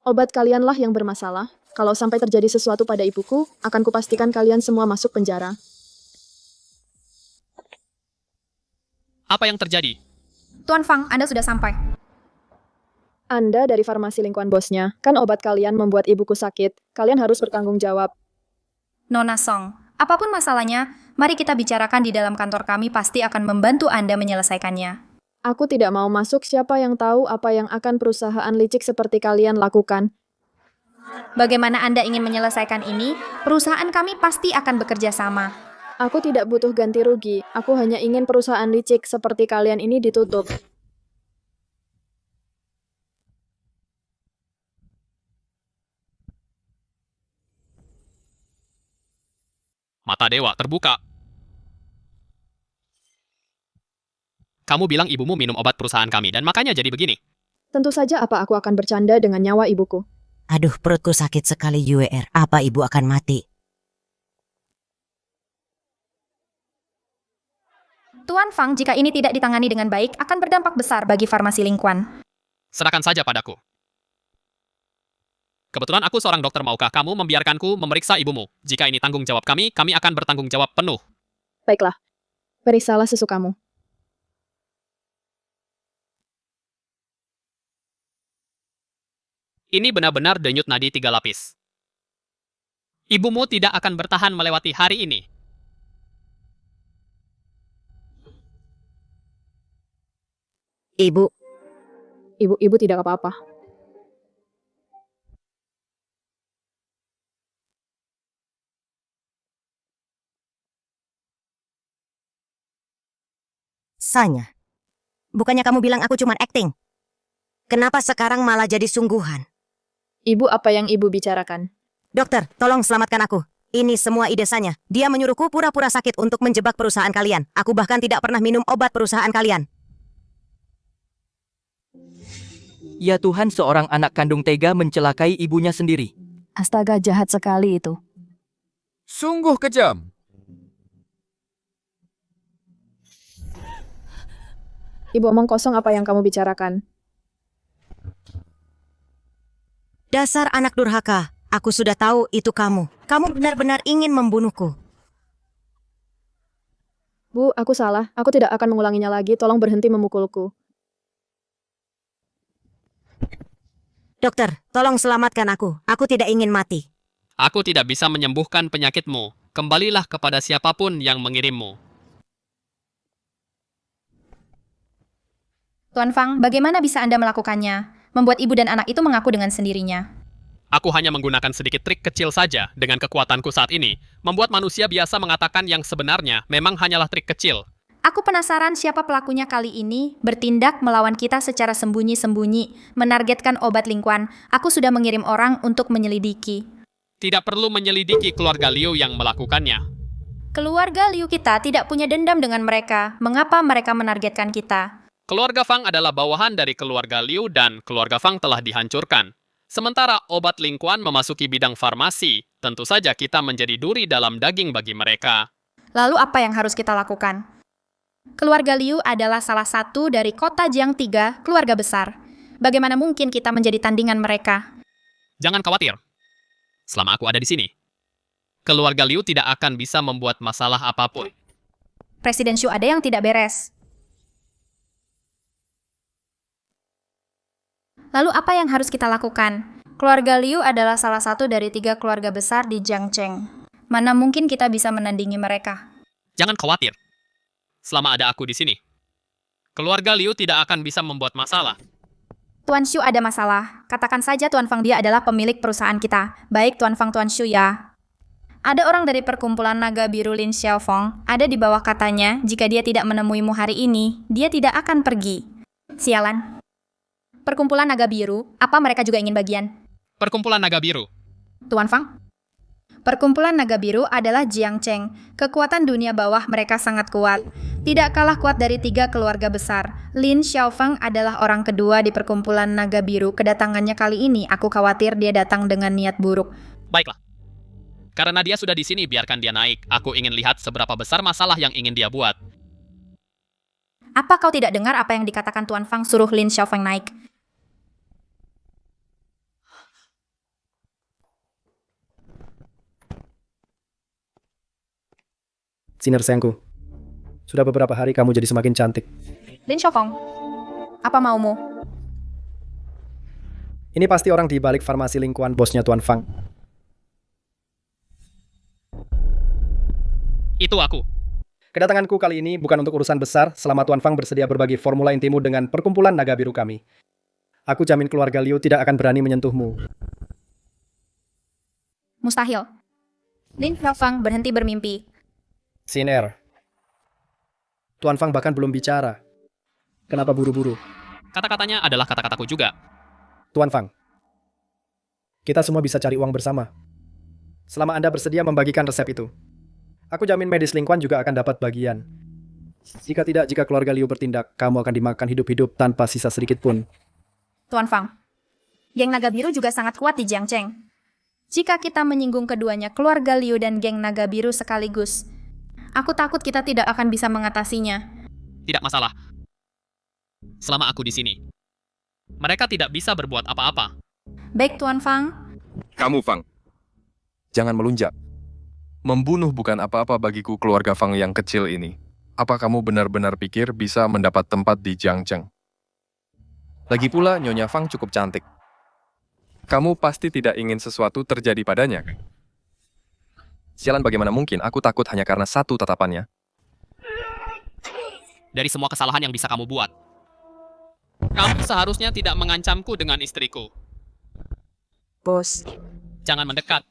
Obat kalianlah yang bermasalah. Kalau sampai terjadi sesuatu pada ibuku, akan kupastikan kalian semua masuk penjara. Apa yang terjadi? Tuan Fang, Anda sudah sampai. Anda dari farmasi lingkungan bosnya, kan obat kalian membuat ibuku sakit. Kalian harus bertanggung jawab. Nona Song, apapun masalahnya, mari kita bicarakan di dalam kantor kami, pasti akan membantu Anda menyelesaikannya. Aku tidak mau masuk, siapa yang tahu apa yang akan perusahaan licik seperti kalian lakukan. Bagaimana Anda ingin menyelesaikan ini? Perusahaan kami pasti akan bekerja sama. Aku tidak butuh ganti rugi. Aku hanya ingin perusahaan licik seperti kalian ini ditutup. Mata dewa terbuka. Kamu bilang ibumu minum obat perusahaan kami, dan makanya jadi begini. Tentu saja apa aku akan bercanda dengan nyawa ibuku. Aduh, perutku sakit sekali, UWR. Apa ibu akan mati? Tuan Fang, jika ini tidak ditangani dengan baik, akan berdampak besar bagi farmasi Lin Kuan. Serahkan saja padaku. Kebetulan aku seorang dokter, maukah kamu membiarkanku memeriksa ibumu? Jika ini tanggung jawab kami akan bertanggung jawab penuh. Baiklah, periksalah sesukamu. Ini benar-benar denyut nadi 3 lapis. Ibumu tidak akan bertahan melewati hari ini. Ibu tidak apa-apa. Sanya, bukannya kamu bilang aku cuma acting? Kenapa sekarang malah jadi sungguhan? Ibu, apa yang ibu bicarakan? Dokter, tolong selamatkan aku. Ini semua ide Sanya. Dia menyuruhku pura-pura sakit untuk menjebak perusahaan kalian. Aku bahkan tidak pernah minum obat perusahaan kalian. Ya Tuhan, seorang anak kandung tega mencelakai ibunya sendiri. Astaga, jahat sekali itu. Sungguh kejam. Ibu omong kosong, apa yang kamu bicarakan? Dasar anak durhaka. Aku sudah tahu itu kamu. Kamu benar-benar ingin membunuhku. Bu, aku salah. Aku tidak akan mengulanginya lagi. Tolong berhenti memukulku. Dokter, tolong selamatkan aku. Aku tidak ingin mati. Aku tidak bisa menyembuhkan penyakitmu. Kembalilah kepada siapapun yang mengirimmu. Tuan Fang, bagaimana bisa Anda melakukannya? Membuat ibu dan anak itu mengaku dengan sendirinya. Aku hanya menggunakan sedikit trik kecil saja dengan kekuatanku saat ini. Membuat manusia biasa mengatakan yang sebenarnya memang hanyalah trik kecil. Aku penasaran siapa pelakunya kali ini bertindak melawan kita secara sembunyi-sembunyi, menargetkan obat Lingkuan. Aku sudah mengirim orang untuk menyelidiki. Tidak perlu menyelidiki keluarga Liu yang melakukannya. Keluarga Liu kita tidak punya dendam dengan mereka. Mengapa mereka menargetkan kita? Keluarga Fang adalah bawahan dari keluarga Liu dan keluarga Fang telah dihancurkan. Sementara obat Lingkuan memasuki bidang farmasi, tentu saja kita menjadi duri dalam daging bagi mereka. Lalu apa yang harus kita lakukan? Keluarga Liu adalah salah satu dari kota Jiang 3, keluarga besar. Bagaimana mungkin kita menjadi tandingan mereka? Jangan khawatir. Selama aku ada di sini, keluarga Liu tidak akan bisa membuat masalah apapun. Presiden Xu ada yang tidak beres. Lalu apa yang harus kita lakukan? Keluarga Liu adalah salah satu dari 3 keluarga besar di Jiangcheng. Mana mungkin kita bisa menandingi mereka? Jangan khawatir. Selama ada aku di sini, keluarga Liu tidak akan bisa membuat masalah. Tuan Xu ada masalah. Katakan saja Tuan Fang dia adalah pemilik perusahaan kita. Baik Tuan Fang Tuan Xu ya. Ada orang dari perkumpulan naga biru Lin Xiaofeng. Ada di bawah katanya, jika dia tidak menemuimu hari ini, dia tidak akan pergi. Sialan. Perkumpulan naga biru, apa mereka juga ingin bagian? Perkumpulan naga biru. Tuan Fang? Perkumpulan naga biru adalah Jiangcheng. Kekuatan dunia bawah mereka sangat kuat. Tidak kalah kuat dari 3 keluarga besar. Lin Xiaofeng adalah orang kedua di perkumpulan naga biru. Kedatangannya kali ini, aku khawatir dia datang dengan niat buruk. Baiklah. Karena dia sudah di sini, biarkan dia naik. Aku ingin lihat seberapa besar masalah yang ingin dia buat. Apa kau tidak dengar apa yang dikatakan Tuan Fang suruh Lin Xiaofeng naik? Sinar sayangku, sudah beberapa hari kamu jadi semakin cantik. Lin Xiaofeng, apa maumu? Ini pasti orang di balik farmasi Lingkuan bosnya Tuan Fang. Itu aku. Kedatanganku kali ini bukan untuk urusan besar selama Tuan Fang bersedia berbagi formula intimu dengan perkumpulan naga biru kami. Aku jamin keluarga Liu tidak akan berani menyentuhmu. Mustahil. Lin Xiaofeng berhenti bermimpi. Siner. Tuan Fang bahkan belum bicara. Kenapa buru-buru? Kata-katanya adalah kata-kataku juga. Tuan Fang, kita semua bisa cari uang bersama. Selama Anda bersedia membagikan resep itu. Aku jamin medis Lingkuan juga akan dapat bagian. Jika tidak, jika keluarga Liu bertindak, kamu akan dimakan hidup-hidup tanpa sisa sedikit pun. Tuan Fang, geng naga biru juga sangat kuat di Jiangcheng. Jika kita menyinggung keduanya, keluarga Liu dan geng naga biru sekaligus, aku takut kita tidak akan bisa mengatasinya. Tidak masalah. Selama aku di sini, mereka tidak bisa berbuat apa-apa. Baik, Tuan Fang. Kamu, Fang. Jangan melunjak. Membunuh bukan apa-apa bagiku keluarga Fang yang kecil ini. Apa kamu benar-benar pikir bisa mendapat tempat di Jiangcheng? Lagi pula, Nyonya Fang cukup cantik. Kamu pasti tidak ingin sesuatu terjadi padanya, kan? Sialan, bagaimana mungkin aku takut hanya karena satu tatapannya? Dari semua kesalahan yang bisa kamu buat, kamu seharusnya tidak mengancamku dengan istriku. Bos. Jangan mendekat.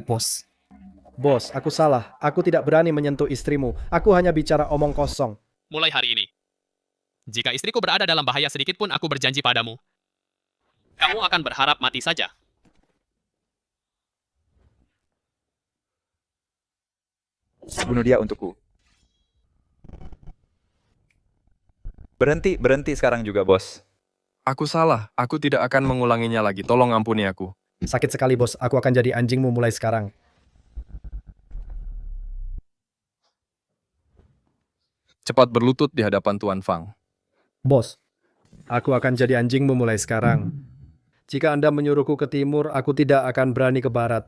Bos. Bos, aku salah. Aku tidak berani menyentuh istrimu. Aku hanya bicara omong kosong. Mulai hari ini, jika istriku berada dalam bahaya sedikit pun, aku berjanji padamu, kamu akan berharap mati saja. Bunuh dia untukku. Berhenti sekarang juga, bos. Aku salah. Aku tidak akan mengulanginya lagi. Tolong ampuni aku. Sakit sekali, bos. Aku akan jadi anjingmu mulai sekarang. Cepat berlutut di hadapan Tuan Fang. Bos, aku akan jadi anjingmu mulai sekarang. Jika Anda menyuruhku ke timur, aku tidak akan berani ke barat.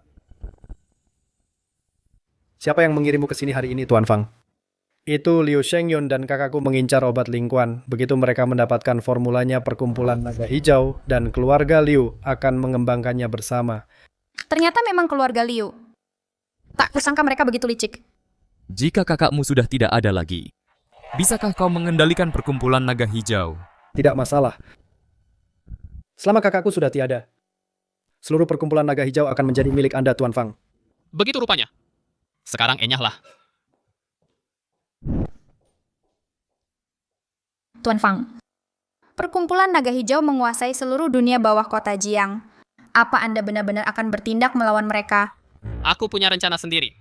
Siapa yang mengirimmu ke sini hari ini, Tuan Fang? Itu Liu Shengyun dan kakakku mengincar obat Lingkuan. Begitu mereka mendapatkan formulanya, perkumpulan naga hijau dan keluarga Liu akan mengembangkannya bersama. Ternyata memang keluarga Liu. Tak kusangka mereka begitu licik. Jika kakakmu sudah tidak ada lagi, bisakah kau mengendalikan perkumpulan naga hijau? Tidak masalah. Selama kakakku sudah tiada, seluruh perkumpulan naga hijau akan menjadi milik Anda, Tuan Fang. Begitu rupanya. Sekarang enyahlah. Tuan Fang, perkumpulan naga hijau menguasai seluruh dunia bawah kota Jiang. Apa Anda benar-benar akan bertindak melawan mereka? Aku punya rencana sendiri.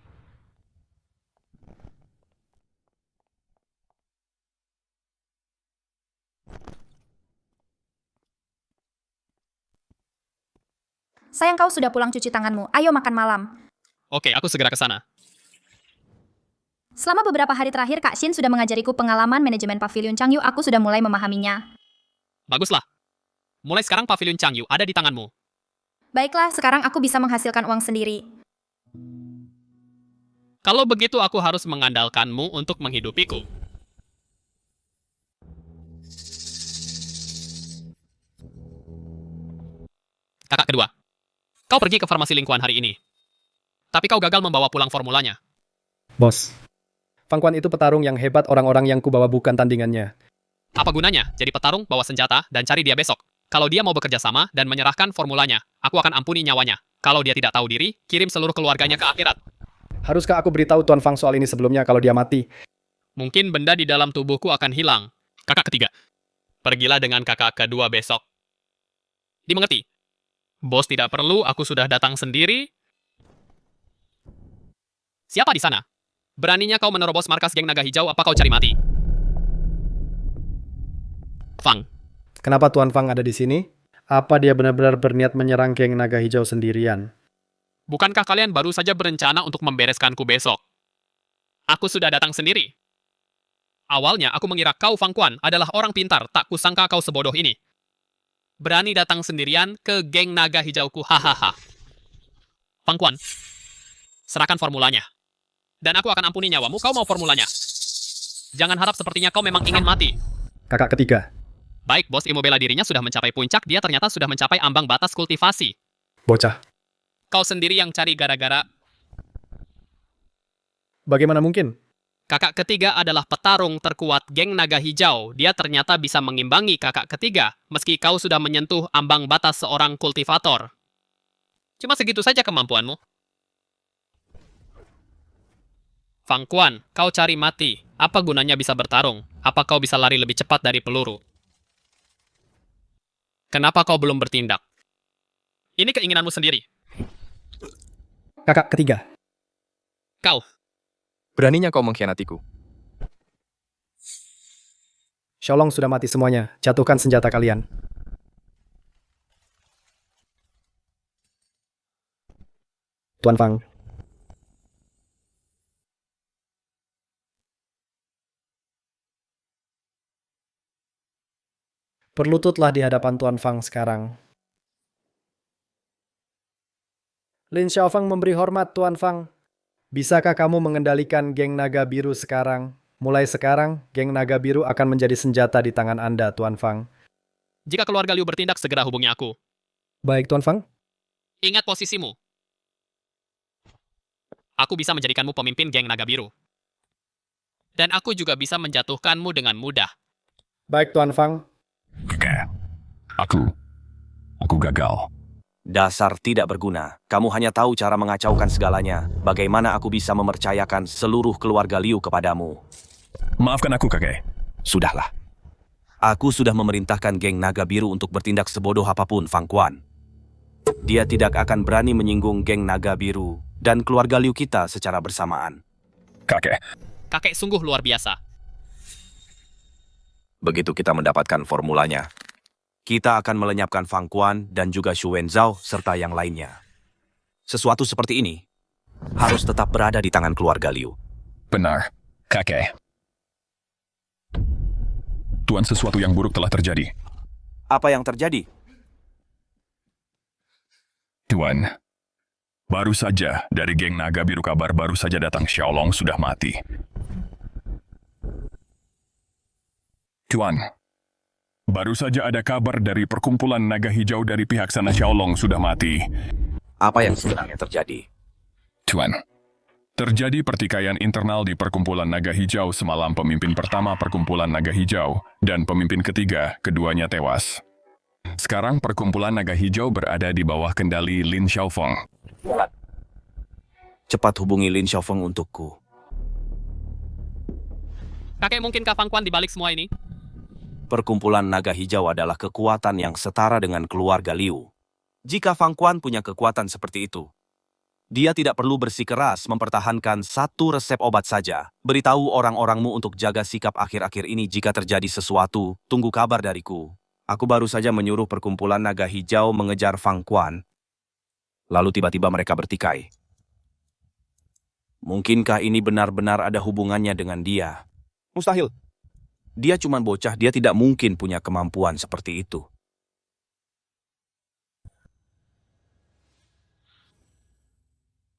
Sayang kau sudah pulang cuci tanganmu. Ayo makan malam. Oke, aku segera ke sana. Selama beberapa hari terakhir, Kak Shin sudah mengajariku pengalaman manajemen Pavilion Changyu. Aku sudah mulai memahaminya. Baguslah. Mulai sekarang Pavilion Changyu ada di tanganmu. Baiklah, sekarang aku bisa menghasilkan uang sendiri. Kalau begitu aku harus mengandalkanmu untuk menghidupiku. Kakak kedua, kau pergi ke farmasi Lingkuan hari ini. Tapi kau gagal membawa pulang formulanya. Bos, Fang Quan itu petarung yang hebat, orang-orang yang kubawa bukan tandingannya. Apa gunanya jadi petarung, bawa senjata, dan cari dia besok? Kalau dia mau bekerja sama dan menyerahkan formulanya, aku akan ampuni nyawanya. Kalau dia tidak tahu diri, kirim seluruh keluarganya ke akhirat. Haruskah aku beritahu Tuan Fang soal ini sebelumnya kalau dia mati? Mungkin benda di dalam tubuhku akan hilang. Kakak ketiga, pergilah dengan kakak kedua besok. Dimengerti? Bos tidak perlu, aku sudah datang sendiri. Siapa di sana? Beraninya kau menerobos markas geng naga hijau, apa kau cari mati? Fang. Kenapa Tuan Fang ada di sini? Apa dia benar-benar berniat menyerang geng naga hijau sendirian? Bukankah kalian baru saja berencana untuk membereskanku besok? Aku sudah datang sendiri. Awalnya aku mengira kau Fang Quan adalah orang pintar, tak kusangka kau sebodoh ini. Berani datang sendirian ke geng naga hijauku, hahaha. Fang Quan, serahkan formulanya. Dan aku akan ampuni nyawamu, kau mau formulanya. Jangan harap sepertinya kau memang ingin mati. Kakak ketiga. Baik, bos ilmu bela dirinya sudah mencapai puncak, dia ternyata sudah mencapai ambang batas kultivasi. Bocah. Kau sendiri yang cari gara-gara. Bagaimana mungkin? Kakak ketiga adalah petarung terkuat geng naga hijau. Dia ternyata bisa mengimbangi kakak ketiga, meski kau sudah menyentuh ambang batas seorang kultivator. Cuma segitu saja kemampuanmu. Fang Quan, kau cari mati. Apa gunanya bisa bertarung? Apa kau bisa lari lebih cepat dari peluru? Kenapa kau belum bertindak? Ini keinginanmu sendiri. Kakak ketiga. Kau. Beraninya kau mengkhianatiku. Xiaolong sudah mati semuanya. Jatuhkan senjata kalian. Tuan Fang. Berlututlah di hadapan Tuan Fang sekarang. Lin Xiaofang memberi hormat, Tuan Fang. Bisakah kamu mengendalikan geng naga biru sekarang? Mulai sekarang, geng naga biru akan menjadi senjata di tangan Anda, Tuan Fang. Jika keluarga Liu bertindak, segera hubungi aku. Baik, Tuan Fang. Ingat posisimu. Aku bisa menjadikanmu pemimpin geng naga biru. Dan aku juga bisa menjatuhkanmu dengan mudah. Baik, Tuan Fang. Aku gagal. Dasar tidak berguna. Kamu hanya tahu cara mengacaukan segalanya. Bagaimana aku bisa mempercayakan seluruh keluarga Liu kepadamu? Maafkan aku, kakek. Sudahlah. Aku sudah memerintahkan geng naga biru untuk bertindak sebodoh apapun, Fang Quan. Dia tidak akan berani menyinggung geng naga biru dan keluarga Liu kita secara bersamaan. Kakek sungguh luar biasa. Begitu kita mendapatkan formulanya, kita akan melenyapkan Fang Quan dan juga Xu Wenzhao serta yang lainnya. Sesuatu seperti ini harus tetap berada di tangan keluarga Liu. Benar, kakek. Tuan, sesuatu yang buruk telah terjadi. Apa yang terjadi? Tuan, baru saja dari geng naga biru kabar baru saja datang Xiaolong sudah mati. Tuan, baru saja ada kabar dari perkumpulan naga hijau dari pihak sana Xiaolong sudah mati. Apa yang sebenarnya terjadi? Tuan, terjadi pertikaian internal di perkumpulan naga hijau semalam. Pemimpin pertama perkumpulan naga hijau dan pemimpin ketiga, keduanya tewas. Sekarang perkumpulan naga hijau berada di bawah kendali Lin Xiaofeng. Cepat hubungi Lin Xiaofeng untukku. Kakek, mungkinkah Fang Quan dibalik semua ini? Perkumpulan naga hijau adalah kekuatan yang setara dengan keluarga Liu. Jika Fang Quan punya kekuatan seperti itu, dia tidak perlu bersikeras mempertahankan satu resep obat saja. Beritahu orang-orangmu untuk jaga sikap akhir-akhir ini. Jika terjadi sesuatu, tunggu kabar dariku. Aku baru saja menyuruh perkumpulan naga hijau mengejar Fang Quan. Lalu tiba-tiba mereka bertikai. Mungkinkah ini benar-benar ada hubungannya dengan dia? Mustahil. Dia cuma bocah, dia tidak mungkin punya kemampuan seperti itu.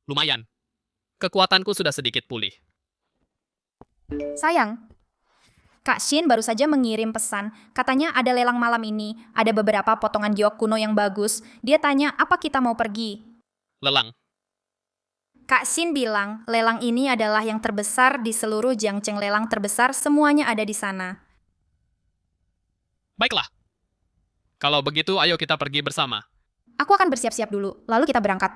Lumayan. Kekuatanku sudah sedikit pulih. Sayang, Kak Shin baru saja mengirim pesan. Katanya ada lelang malam ini. Ada beberapa potongan giok kuno yang bagus. Dia tanya apa kita mau pergi. Lelang. Kak Shin bilang lelang ini adalah yang terbesar di seluruh Jiangcheng. Lelang terbesar semuanya ada di sana. Baiklah. Kalau begitu, ayo kita pergi bersama. Aku akan bersiap-siap dulu, lalu kita berangkat.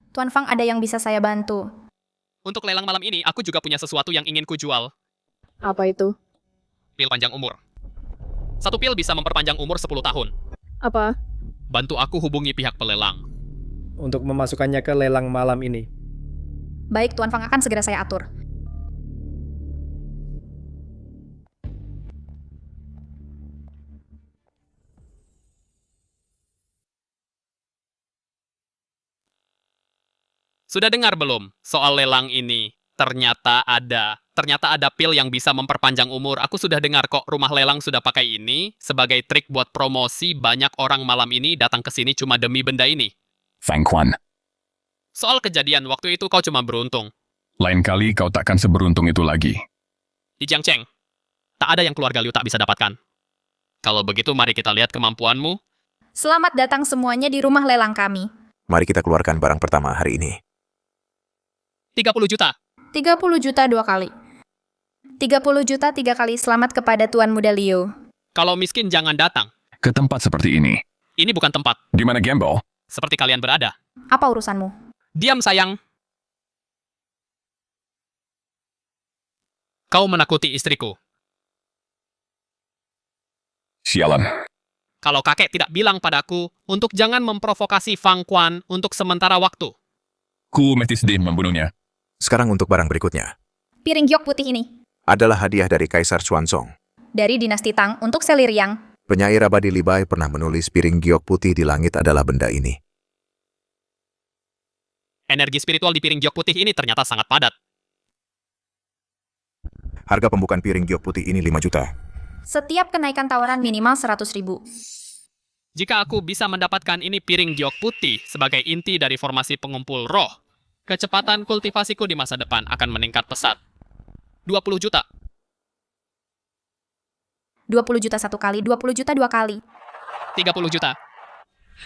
Tuan Fang, ada yang bisa saya bantu? Untuk lelang malam ini, aku juga punya sesuatu yang ingin kujual. Apa itu? Pil panjang umur. Satu pil bisa memperpanjang umur 10 tahun. Apa? Bantu aku hubungi pihak pelelang. Untuk memasukkannya ke lelang malam ini. Baik, Tuan Fang, akan segera saya atur. Sudah dengar belum soal lelang ini? Ternyata ada pil yang bisa memperpanjang umur. Aku sudah dengar kok, rumah lelang sudah pakai ini sebagai trik buat promosi. Banyak orang malam ini datang ke sini cuma demi benda ini. Fang Quan, Soal kejadian waktu itu kau cuma beruntung. lain kali kau takkan seberuntung itu lagi. Di Jiangcheng, tak ada yang keluarga Liu tak bisa dapatkan. Kalau begitu, mari kita lihat kemampuanmu. Selamat datang semuanya di rumah lelang kami. Mari kita keluarkan barang pertama hari ini. 30 juta. 30 juta 2 kali. 30 juta 3 kali. Selamat kepada Tuan Muda Liu. Kalau miskin jangan datang. Ke tempat seperti ini. Ini bukan tempat. Di mana gembel? Seperti kalian berada. Apa urusanmu? Diam, sayang. Kau menakuti istriku. Sialan. Kalau kakek tidak bilang padaku untuk jangan memprovokasi Fang Quan untuk sementara waktu. Ku Metis Dim membunuhnya. Sekarang untuk barang berikutnya. Piring giok putih ini. Adalah hadiah dari Kaisar Xuanzong. Dari dinasti Tang untuk Seliriang. Penyair abadi Li Bai pernah menulis piring giok putih di langit adalah benda ini. Energi spiritual di piring giok putih ini ternyata sangat padat. Harga pembukaan piring giok putih ini 5 juta. Setiap kenaikan tawaran minimal 100.000. Jika aku bisa mendapatkan ini piring giok putih sebagai inti dari formasi pengumpul roh, kecepatan kultivasiku di masa depan akan meningkat pesat. 20 juta. 20 juta 1 kali, 20 juta 2 kali. 30 juta.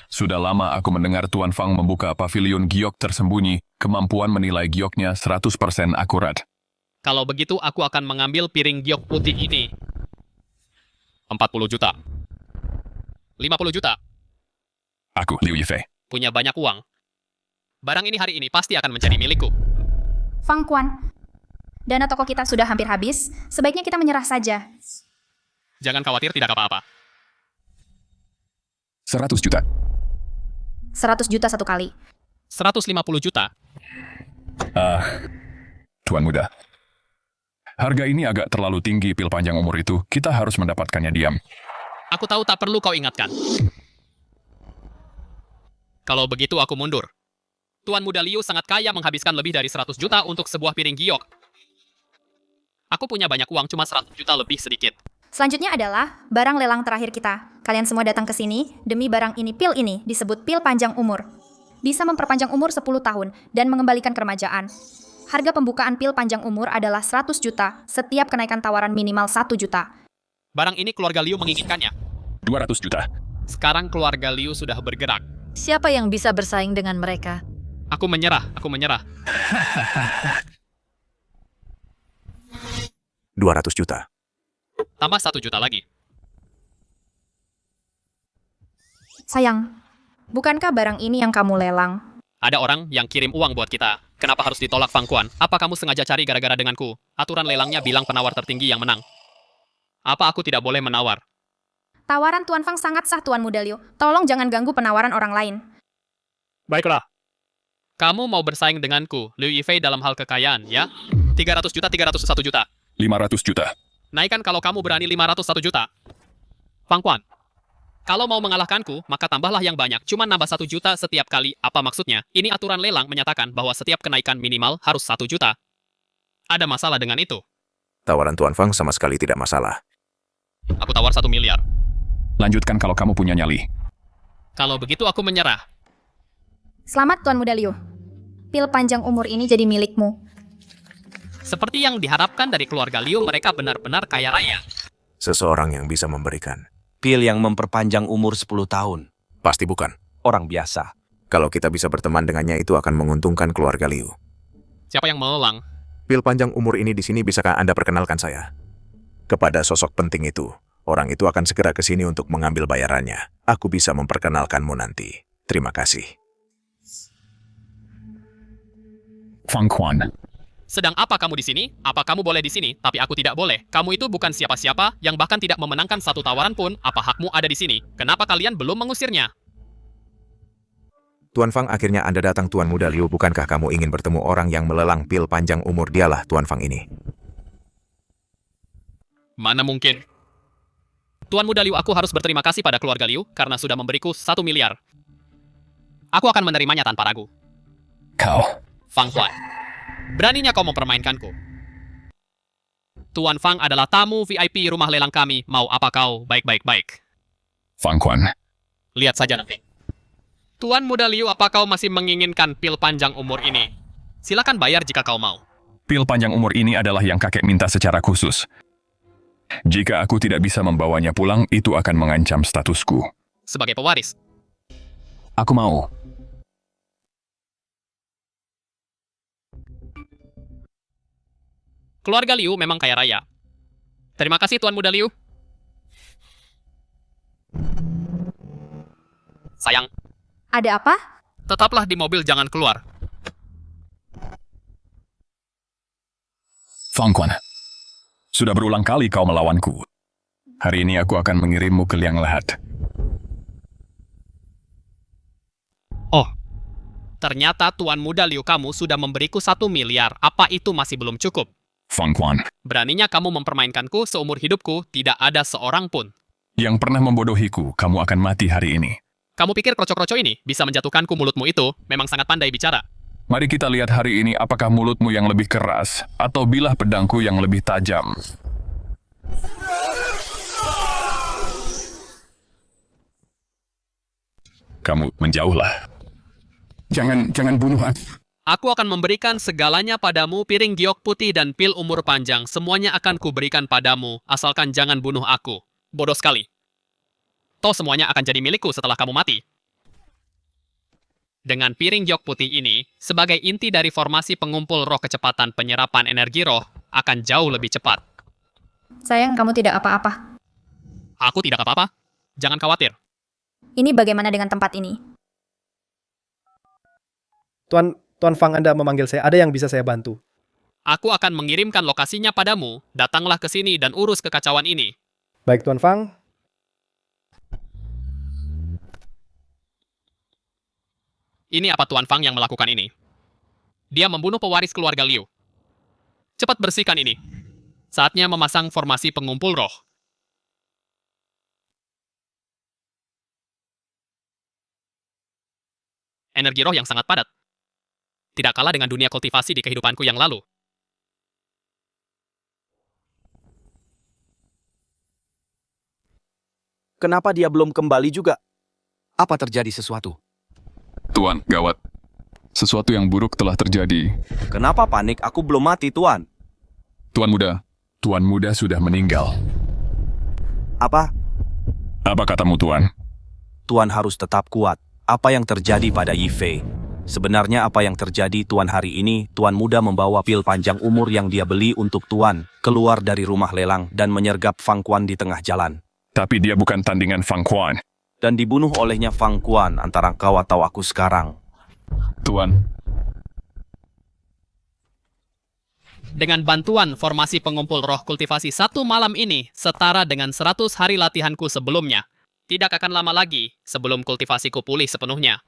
Sudah lama aku mendengar Tuan Fang membuka pavilion giok tersembunyi, kemampuan menilai gioknya 100% akurat. Kalau begitu, aku akan mengambil piring giok putih ini. 40 juta. 50 juta. Aku, Liu Yifei. Punya banyak uang. Barang ini hari ini pasti akan menjadi milikku. Fang Quan, dana toko kita sudah hampir habis. Sebaiknya kita menyerah saja. Jangan khawatir, tidak apa-apa. 100 juta. 100 juta 1 kali. 150 juta. Tuan Muda. Harga ini agak terlalu tinggi pil panjang umur itu. Kita harus mendapatkannya diam. Aku tahu tak perlu kau ingatkan. Kalau begitu aku mundur. Tuan Muda Liu sangat kaya menghabiskan lebih dari 100 juta untuk sebuah piring giok. Aku punya banyak uang, cuma 100 juta lebih sedikit. Selanjutnya adalah barang lelang terakhir kita. kalian semua datang ke sini demi barang ini. Pil ini disebut pil panjang umur. Bisa memperpanjang umur 10 tahun dan mengembalikan keremajaan. Harga pembukaan pil panjang umur adalah 100 juta, setiap kenaikan tawaran minimal 1 juta. Barang ini keluarga Liu menginginkannya. 200 juta. Sekarang keluarga Liu sudah bergerak. Siapa yang bisa bersaing dengan mereka? Aku menyerah, aku menyerah. 200 juta. Tambah 1 juta lagi. Sayang, bukankah barang ini yang kamu lelang? Ada orang yang kirim uang buat kita. Kenapa harus ditolak, Fang Quan? Apa kamu sengaja cari gara-gara denganku? Aturan lelangnya bilang penawar tertinggi yang menang. Apa aku tidak boleh menawar? Tawaran Tuan Fang sangat sah, Tuan Muda Liu. Tolong jangan ganggu penawaran orang lain. Baiklah. Kamu mau bersaing denganku, Liu Yifei, dalam hal kekayaan, ya? 300 juta, 301 juta. 500 juta. Naikkan kalau kamu berani 501 juta. Fang Quan, kalau mau mengalahkanku, maka tambahlah yang banyak. Cuma nambah 1 juta setiap kali. Apa maksudnya? Ini aturan lelang menyatakan bahwa setiap kenaikan minimal harus 1 juta. Ada masalah dengan itu? Tawaran Tuan Fang sama sekali tidak masalah. Aku tawar 1 miliar. Lanjutkan kalau kamu punya nyali. Kalau begitu aku menyerah. Selamat, Tuan Muda Liu. Pil panjang umur ini jadi milikmu. Seperti yang diharapkan dari keluarga Liu, mereka benar-benar kaya raya. Seseorang yang bisa memberikan. Pil yang memperpanjang umur 10 tahun. Pasti bukan. Orang biasa. Kalau kita bisa berteman dengannya, itu akan menguntungkan keluarga Liu. Siapa yang melelang? Pil panjang umur ini di sini, bisakah Anda perkenalkan saya? Kepada sosok penting itu. Orang itu akan segera ke sini untuk mengambil bayarannya. Aku bisa memperkenalkanmu nanti. Terima kasih. Fang Quan. Sedang apa kamu di sini? Apa kamu boleh di sini, tapi aku tidak boleh? Kamu itu bukan siapa-siapa, yang bahkan tidak memenangkan satu tawaran pun. Apa hakmu ada di sini? Kenapa kalian belum mengusirnya? Tuan Fang, akhirnya Anda datang, Tuan Muda Liu. Bukankah kamu ingin bertemu orang yang melelang pil panjang umur? Dialah Tuan Fang ini. Mana mungkin? Tuan Muda Liu, aku harus berterima kasih pada keluarga Liu karena sudah memberiku 1 miliar. Aku akan menerimanya tanpa ragu. Kau. Fang Quan. Beraninya kau mempermainkanku. Tuan Fang adalah tamu VIP rumah lelang kami. Mau apa kau? Baik. Fang Quan. Lihat saja nanti. Tuan Muda Liu, apa kau masih menginginkan pil panjang umur ini? Silakan bayar jika kau mau. Pil panjang umur ini adalah yang kakek minta secara khusus. Jika aku tidak bisa membawanya pulang, itu akan mengancam statusku. Sebagai pewaris. Aku mau. Keluarga Liu memang kaya raya. Terima kasih, Tuan Muda Liu. Sayang, Ada apa? tetaplah di mobil, jangan keluar. Fang Quan. Sudah berulang kali kau melawanku. Hari ini aku akan mengirimmu ke Liang Lahat. Oh, ternyata Tuan Muda Liu kamu sudah memberiku 1 miliar. Apa itu masih belum cukup? Fang Quan. Beraninya kamu mempermainkanku seumur hidupku, tidak ada seorang pun. Yang pernah membodohiku, kamu akan mati hari ini. Kamu pikir kroco-kroco ini bisa menjatuhkanku? Mulutmu itu memang sangat pandai bicara. Mari kita lihat hari ini apakah mulutmu yang lebih keras atau bilah pedangku yang lebih tajam. Kamu menjauhlah. Jangan bunuh aku. Aku akan memberikan segalanya padamu, piring giok putih dan pil umur panjang. Semuanya akan kuberikan padamu, asalkan jangan bunuh aku. Bodoh sekali. Toh semuanya akan jadi milikku setelah kamu mati. Dengan piring giok putih ini, sebagai inti dari formasi pengumpul roh, kecepatan penyerapan energi roh akan jauh lebih cepat. Sayang, kamu tidak apa-apa. Aku tidak apa-apa. Jangan khawatir. Ini bagaimana dengan tempat ini? Tuan Fang, Anda memanggil saya. Ada yang bisa saya bantu? Aku akan mengirimkan lokasinya padamu. Datanglah ke sini dan urus kekacauan ini. Baik, Tuan Fang. Ini apa Tuan Fang yang melakukan ini? Dia membunuh pewaris keluarga Liu. Cepat bersihkan ini. Saatnya memasang formasi pengumpul roh. Energi roh yang sangat padat. Tidak kalah dengan dunia kultivasi di kehidupanku yang lalu. Kenapa dia belum kembali juga? Apa terjadi sesuatu? Tuan, gawat. Sesuatu yang buruk telah terjadi. Kenapa panik? Aku belum mati, Tuan. Tuan muda. Tuan muda sudah meninggal. Apa? Apa katamu, Tuan? Tuan harus tetap kuat. Apa yang terjadi pada Yifei? Sebenarnya apa yang terjadi, Tuan, hari ini? Tuan muda membawa pil panjang umur yang dia beli untuk Tuan keluar dari rumah lelang dan menyergap Fang Quan di tengah jalan. Tapi dia bukan tandingan Fang Quan. Dan dibunuh olehnya Fang Quan antara kau atau aku sekarang. Tuan. Dengan bantuan formasi pengumpul roh kultivasi 1 malam ini, setara dengan 100 hari latihanku sebelumnya. Tidak akan lama lagi sebelum kultivasiku pulih sepenuhnya.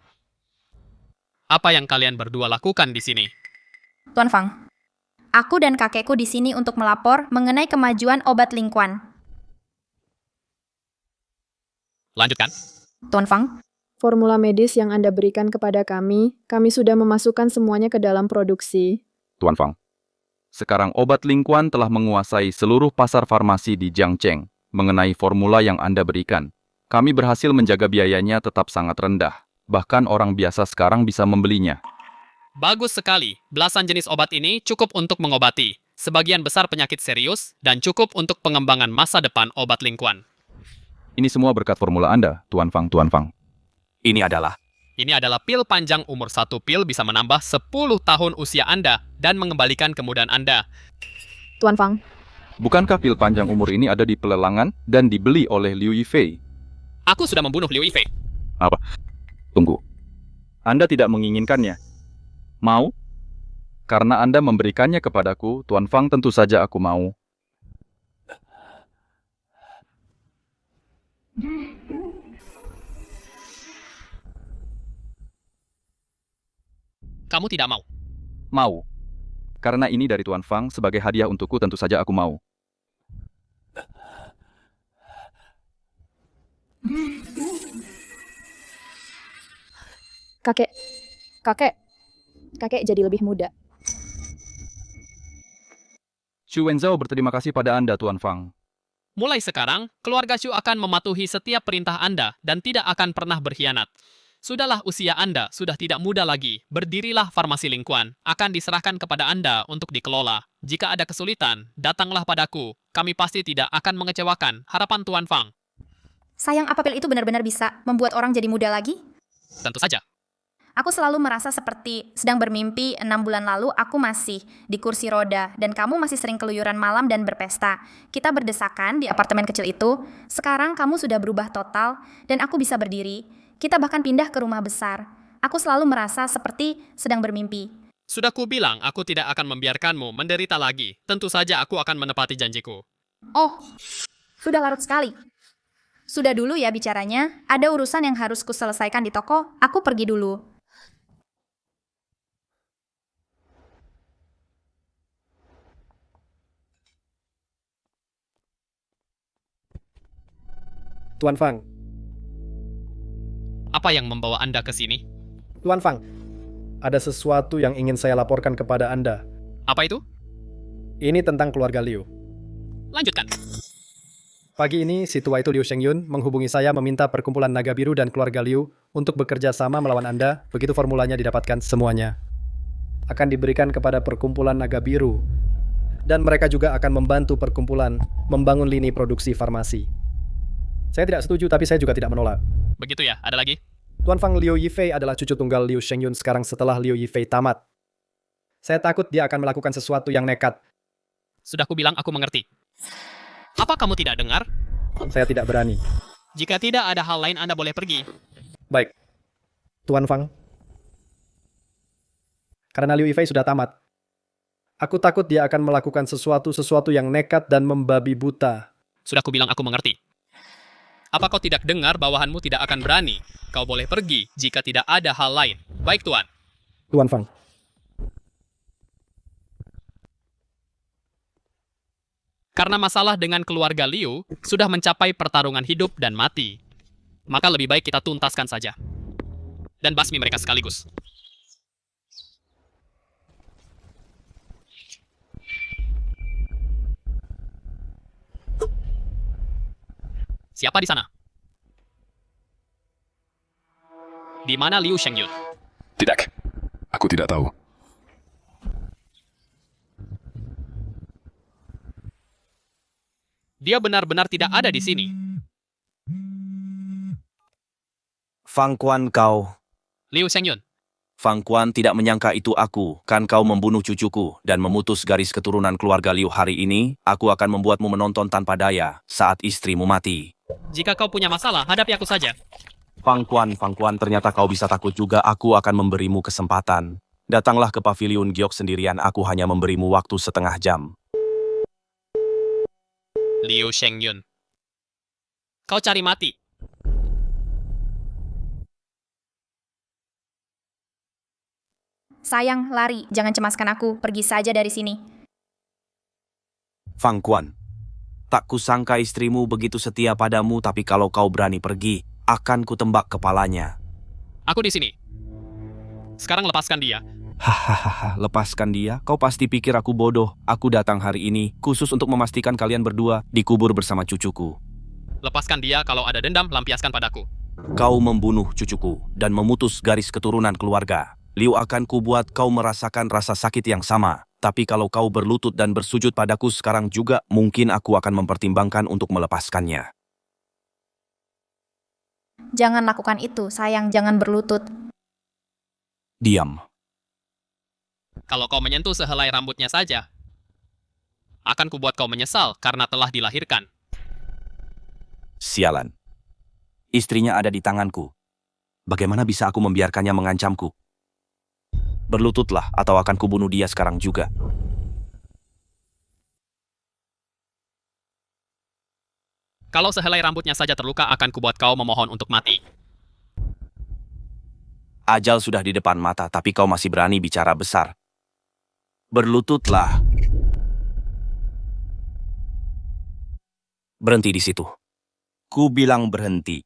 Apa yang kalian berdua lakukan di sini? Tuan Fang, aku dan kakekku di sini untuk melapor mengenai kemajuan obat Lingkuan. Lanjutkan. Tuan Fang, Formula medis yang Anda berikan kepada kami sudah memasukkan semuanya ke dalam produksi. Tuan Fang, sekarang obat Lingkuan telah menguasai seluruh pasar farmasi di Jiangcheng mengenai formula yang Anda berikan. Kami berhasil menjaga biayanya tetap sangat rendah. Bahkan orang biasa sekarang bisa membelinya. Bagus sekali. Belasan jenis obat ini cukup untuk mengobati sebagian besar penyakit serius dan cukup untuk pengembangan masa depan obat Lingkuan. Ini semua berkat formula Anda, Tuan Fang, Tuan Fang. Ini adalah pil panjang umur 1 pil bisa menambah 10 tahun usia Anda dan mengembalikan kemudahan Anda. Tuan Fang, Bukankah pil panjang umur ini ada di pelelangan dan dibeli oleh Liu Yifei? Aku sudah membunuh Liu Yifei. Apa? Tunggu. Anda tidak menginginkannya? Mau? Karena Anda memberikannya kepadaku, Tuan Fang, tentu saja aku mau. Kamu tidak mau? Mau. Karena ini dari Tuan Fang sebagai hadiah untukku, tentu saja aku mau. Kakek jadi lebih muda. Xu Wenzhao berterima kasih pada Anda, Tuan Fang. Mulai sekarang, keluarga Xu akan mematuhi setiap perintah Anda dan tidak akan pernah berkhianat. Sudahlah usia Anda sudah tidak muda lagi. Berdirilah farmasi Lingkuan. Akan diserahkan kepada Anda untuk dikelola. Jika ada kesulitan, datanglah padaku. Kami pasti tidak akan mengecewakan harapan Tuan Fang. sayang apa pil itu benar-benar bisa membuat orang jadi muda lagi? Tentu saja. Aku selalu merasa seperti sedang bermimpi. 6 bulan lalu aku masih di kursi roda dan kamu masih sering keluyuran malam dan berpesta. Kita berdesakan di apartemen kecil itu. Sekarang kamu sudah berubah total dan aku bisa berdiri. Kita bahkan pindah ke rumah besar. Aku selalu merasa seperti sedang bermimpi. Sudah kubilang aku tidak akan membiarkanmu menderita lagi. Tentu saja aku akan menepati janjiku. Oh, sudah larut sekali. Sudah dulu ya bicaranya. Ada urusan yang harus kuselesaikan di toko. Aku pergi dulu. Tuan Fang. Apa yang membawa Anda ke sini? Tuan Fang, ada sesuatu yang ingin saya laporkan kepada Anda. Apa itu? Ini tentang keluarga Liu. Lanjutkan. Pagi ini, si tua itu Liu Shengyun menghubungi saya meminta perkumpulan Naga Biru dan keluarga Liu untuk bekerja sama melawan Anda, begitu formulanya didapatkan semuanya. Akan diberikan kepada perkumpulan Naga Biru. Dan mereka juga akan membantu perkumpulan membangun lini produksi farmasi. Saya tidak setuju, tapi saya juga tidak menolak. Begitu ya, ada lagi? Tuan Fang, Liu Yifei adalah cucu tunggal Liu Shengyun sekarang setelah Liu Yifei tamat. Saya takut dia akan melakukan sesuatu yang nekat. Sudah kubilang aku mengerti. Apa kamu tidak dengar? Saya tidak berani. Jika tidak ada hal lain, Anda boleh pergi. Baik. Tuan Fang. Karena Liu Yifei sudah tamat. Aku takut dia akan melakukan sesuatu yang nekat dan membabi buta. Sudah kubilang aku mengerti. Apa kau tidak dengar bawahanmu tidak akan berani? Kau boleh pergi jika tidak ada hal lain. Baik, Tuan. Tuan Fang. Karena masalah dengan keluarga Liu sudah mencapai pertarungan hidup dan mati, maka lebih baik kita tuntaskan saja. Dan basmi mereka sekaligus. Siapa di sana? Di mana Liu Shengyun? Tidak. Aku tidak tahu. Dia benar-benar tidak ada di sini. Fang Quan kau. Liu Shengyun. Fang Quan tidak menyangka itu aku. Kan kau membunuh cucuku dan memutus garis keturunan keluarga Liu hari ini. Aku akan membuatmu menonton tanpa daya saat istrimu mati. Jika kau punya masalah, hadapi aku saja. Fang Quan, ternyata kau bisa takut juga. Aku akan memberimu kesempatan. Datanglah ke pavilion Giok sendirian. Aku hanya memberimu waktu setengah jam. Liu Shengyun. Kau cari mati. Sayang, lari. Jangan cemaskan aku. Pergi saja dari sini. Fang Quan, tak kusangka istrimu begitu setia padamu, tapi kalau kau berani pergi, akan kutembak kepalanya. Aku di sini. Sekarang lepaskan dia. Hahaha, lepaskan dia? Kau pasti pikir aku bodoh. Aku datang hari ini khusus untuk memastikan kalian berdua dikubur bersama cucuku. Lepaskan dia, kalau ada dendam, lampiaskan padaku. Kau membunuh cucuku dan memutus garis keturunan keluarga. Liu akan kubuat kau merasakan rasa sakit yang sama. Tapi kalau kau berlutut dan bersujud padaku sekarang juga, mungkin aku akan mempertimbangkan untuk melepaskannya. Jangan lakukan itu, sayang. Jangan berlutut. Diam. Kalau kau menyentuh sehelai rambutnya saja, akan kubuat kau menyesal karena telah dilahirkan. Sialan. Istrinya ada di tanganku. Bagaimana bisa aku membiarkannya mengancamku? Berlututlah atau akan kubunuh dia sekarang juga. Kalau sehelai rambutnya saja terluka, akan kubuat kau memohon untuk mati. Ajal sudah di depan mata, tapi kau masih berani bicara besar. Berlututlah. Berhenti di situ. Ku bilang berhenti.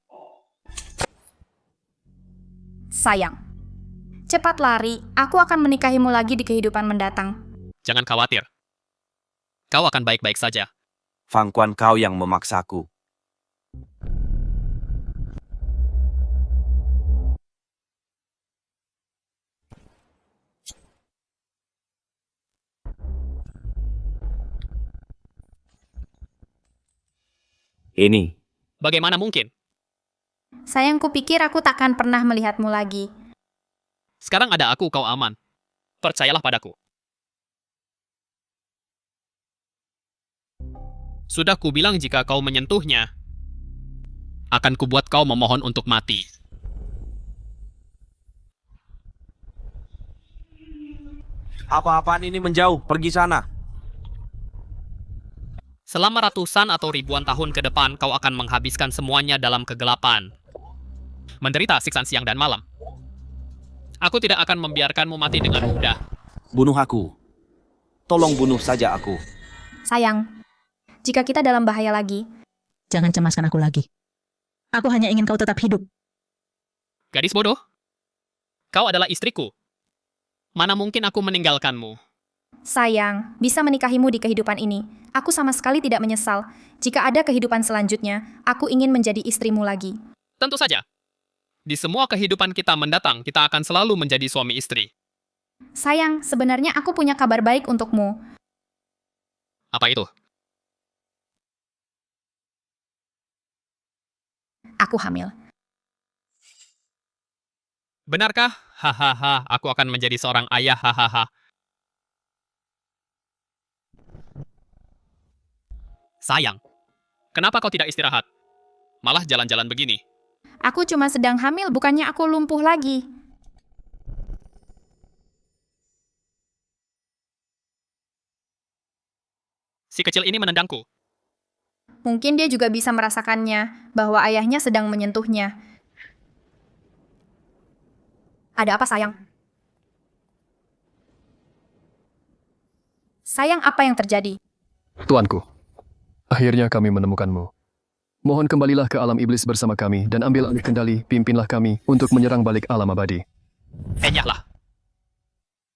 Sayang. Cepat lari, aku akan menikahimu lagi di kehidupan mendatang. Jangan khawatir. Kau akan baik-baik saja. Fang Quan, kau yang memaksaku. Ini. Bagaimana mungkin? Sayang, kupikir aku takkan pernah melihatmu lagi. Sekarang ada aku, kau aman. Percayalah padaku. Sudah kubilang jika kau menyentuhnya, akan kubuat kau memohon untuk mati. Apa-apaan ini menjauh, pergi sana. Selama ratusan atau ribuan tahun ke depan, kau akan menghabiskan semuanya dalam kegelapan. Menderita siksaan siang dan malam. Aku tidak akan membiarkanmu mati dengan mudah. Bunuh aku. Tolong bunuh saja aku. Sayang, jika kita dalam bahaya lagi, jangan cemaskan aku lagi. Aku hanya ingin kau tetap hidup. Gadis bodoh, kau adalah istriku. Mana mungkin aku meninggalkanmu? sayang, bisa menikahimu di kehidupan ini. Aku sama sekali tidak menyesal. Jika ada kehidupan selanjutnya, aku ingin menjadi istrimu lagi. Tentu saja. Di semua kehidupan kita mendatang, kita akan selalu menjadi suami istri. Sayang, sebenarnya aku punya kabar baik untukmu. Apa itu? Aku hamil. Benarkah? Hahaha, aku akan menjadi seorang ayah, hahaha. Sayang, kenapa kau tidak istirahat? Malah jalan-jalan begini. Aku cuma sedang hamil, bukannya aku lumpuh lagi. Si kecil ini menendangku. Mungkin dia juga bisa merasakannya, bahwa ayahnya sedang menyentuhnya. Ada apa, sayang? Sayang, apa yang terjadi? Tuanku, akhirnya kami menemukanmu. Mohon kembalilah ke alam iblis bersama kami dan ambil alih kendali, pimpinlah kami untuk menyerang balik alam abadi. Enyahlah.